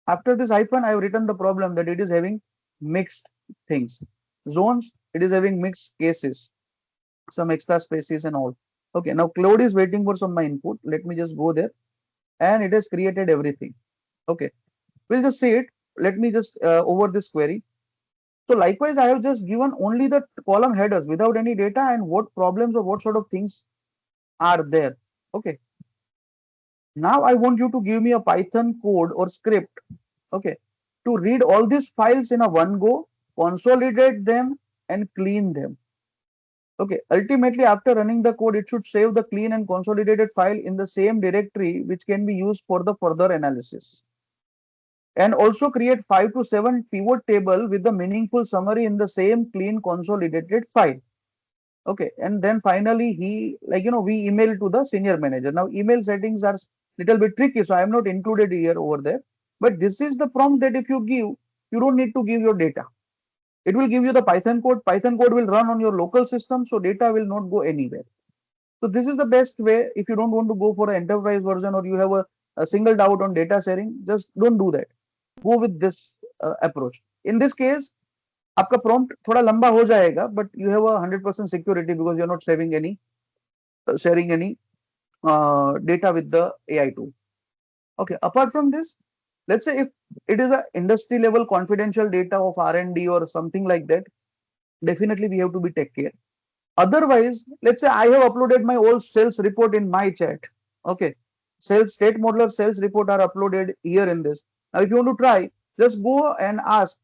after this hyphen, I have written the problem that it is having mixed things. Zones, it is having mixed cases, some extra spaces and all. Okay, now Cloud is waiting for some my input. Let me just go there, and it has created everything. Okay, we'll just see it. Let me just over this query. So likewise, I have just given only the column headers without any data and what problems or what sort of things are there. Okay, now I want you to give me a Python code or script, okay, to read all these files in a one go, consolidate them and clean them. Okay, ultimately after running the code, it should save the clean and consolidated file in the same directory, which can be used for the further analysis. And also create 5 to 7 pivot table with the meaningful summary in the same clean consolidated file. Okay, and then finally he, like, we email to the senior manager. Now email settings are little bit tricky, so I am not included here over there. But this is the prompt that if you give, you don't need to give your data. It will give you the Python code. Python code will run on your local system, so data will not go anywhere. So this is the best way if you don't want to go for an enterprise version or you have a single doubt on data sharing, just don't do that. Go with this approach. In this case, आपका prompt थोड़ा लंबा हो जाएगा, but you have a 100% security because you're not saving any sharing any data with the AI tool. Okay. Apart from this, let's say if it is a industry level confidential data of R&D or something like that, definitely we have to be take care. Otherwise, let's say I have uploaded my old sales report in my chat. Okay. Sales state modeler sales report are uploaded here in this. Now, if you want to try, just go and ask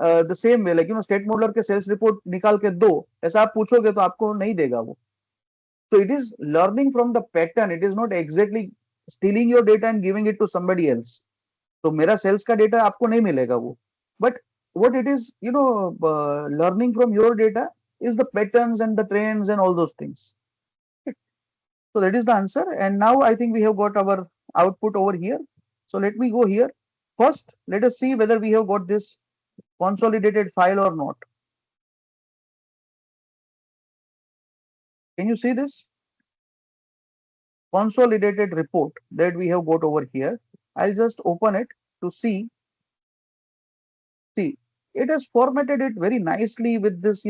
the same way, like state मॉडलर के sales report निकाल के दो, ऐसा आप पूछोगे तो आपको नहीं देगा वो. So it is learning from the pattern. It is not exactly stealing your data and giving it to somebody else. तो मेरा सेल्स का डेटा आपको नहीं मिलेगा वो. But what it is, learning from your data is the patterns and the trends and all those things. So that is the answer. And now I think we have got our output over here. So let me go here. First, let us see whether we have got this consolidated file or not. Can you see this consolidated report that we have got over here? I'll just open it to see. See, it has formatted it very nicely with this,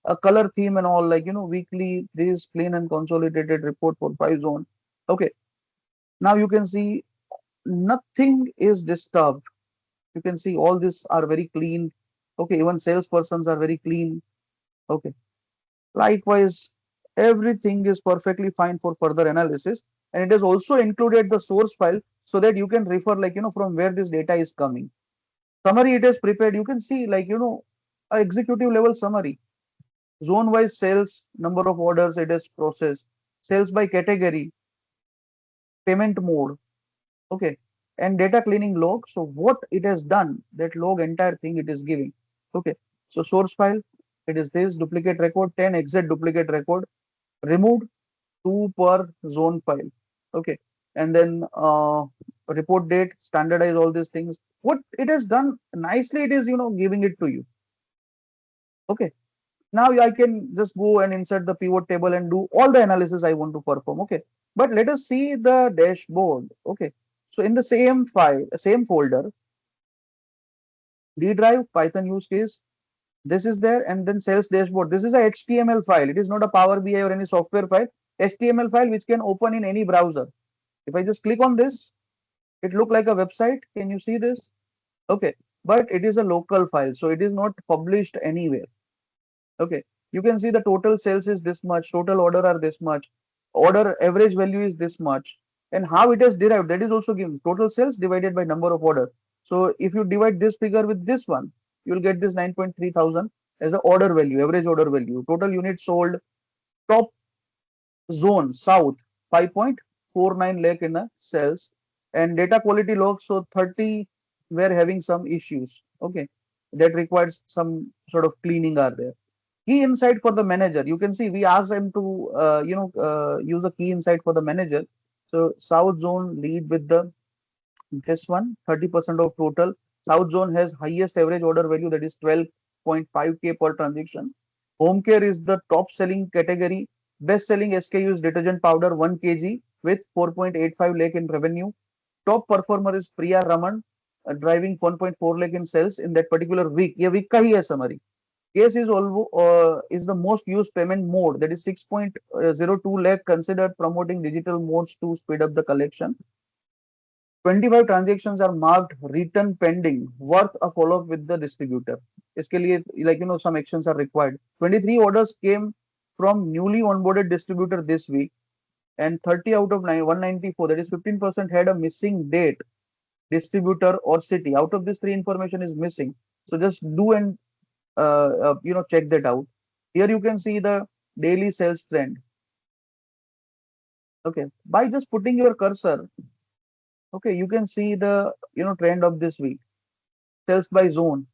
a color theme and all, like, weekly, this clean and consolidated report for 5 zone. Okay. Now you can see nothing is disturbed. You can see all this are very clean. Okay. Even salespersons are very clean. Okay. Likewise, everything is perfectly fine for further analysis. And it has also included the source file so that you can refer, like, from where this data is coming. Summary it is prepared. You can see, like, a executive level summary. Zone wise sales, number of orders it is processed, sales by category, payment mode. Okay. And data cleaning log. So what it has done, that log entire thing it is giving. Okay. So source file, it is this duplicate record, 10 exit duplicate record, removed 2 per zone file. Okay. And then report date, standardize all these things. What it has done nicely, it is, giving it to you. Okay. Now I can just go and insert the pivot table and do all the analysis I want to perform. Okay. But let us see the dashboard. Okay. So in the same file, same folder, D drive, Python use case, this is there, and then sales dashboard. This is a HTML file. It is not a Power BI or any software file. HTML file which can open in any browser. If I just click on this, it look like a website. Can you see this? Okay, but it is a local file, so it is not published anywhere. Okay, you can see the total sales is this much, total order are this much. order average value is this much, and how it is derived, that is also given. Total sales divided by number of order. So if you divide this figure with this one, you will get this 9.3 thousand as a order value, average order value. Total units sold, top zone south 5.49 lakh in the sales, and data quality logs, so 30 were having some issues. Okay, that requires some sort of cleaning are there. Key insight for the manager, you can see we asked him to use a key insight for the manager. So south zone lead with the this one, 30% of total. South zone has highest average order value, that is 12.5K per transaction. Home care is the top selling category. Best selling SKU is detergent powder 1 kg with 4.85 lakh in revenue. Top performer is Priya Raman, driving 1.4 lakh in sales in that particular week. ये week का ही है summary. Case is the most used payment mode, that is 6.02 lakh considered promoting digital modes to speed up the collection. 25 transactions are marked return pending, worth a follow-up with the distributor. इसके लिए like some actions are required. 23 orders came from newly onboarded distributor this week, and 30 out of 194, that is 15%, had a missing date, distributor or city. Out of this, three information is missing. So just do and check that out. Here you can see the daily sales trend. Okay, by just putting your cursor, okay, you can see the trend of this week, sales by zone.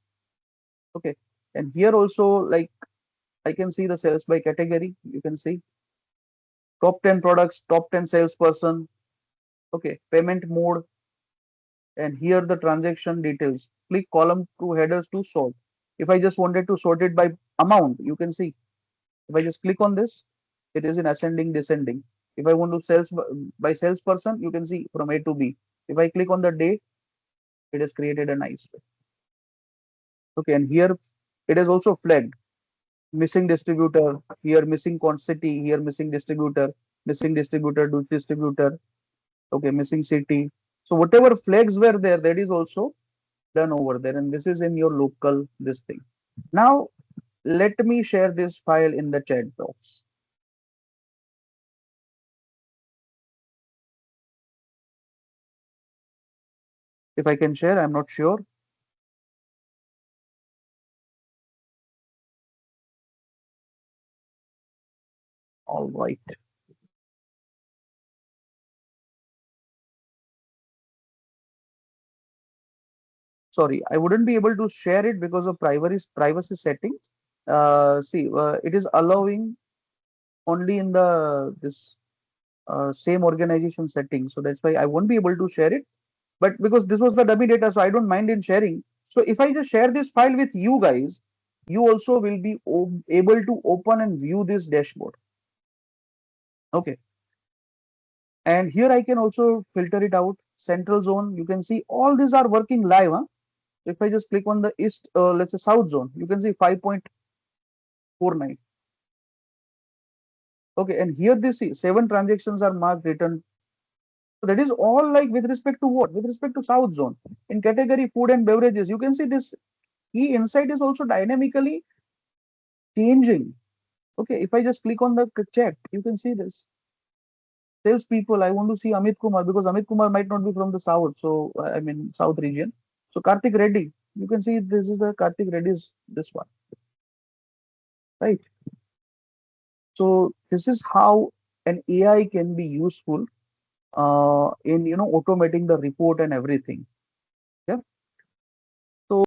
Okay, and here also, like, I can see the sales by category. You can see top 10 products, top 10 salesperson. Okay, payment mode, and here the transaction details. Click column to headers to sort. If I just wanted to sort it by amount, you can see. If I just click on this, it is in ascending, descending. If I want to sales by salesperson, you can see from A to B. If I click on the date, it has created a nice way. Okay, and here it is also flagged. Missing distributor, here missing quantity, here missing distributor, do distributor, okay, missing city. So whatever flags were there, that is also done over there, and this is in your local this thing. Now let me share this file in the chat box. If I can share, I'm not sure. All right. Sorry, I wouldn't be able to share it because of privacy settings. See, it is allowing only in the this same organization settings, so that's why I won't be able to share it. But because this was the dummy data, so I don't mind in sharing. So if I just share this file with you guys, you also will be able to open and view this dashboard. Okay, and here I can also filter it out. Central zone, you can see all these are working live. Huh? If I just click on the east, let's say south zone, you can see 5.49. Okay, and here this 7 transactions are marked return. So that is all like with respect to what? With respect to south zone. In category food and beverages, you can see this key insight is also dynamically changing. Okay, if I just click on the chat, you can see this. Salespeople, I want to see Amit Kumar because Amit Kumar might not be from the south, so I mean south region. So Karthik Reddy, you can see this is the Karthik Reddy's this one, right? So this is how an AI can be useful in automating the report and everything.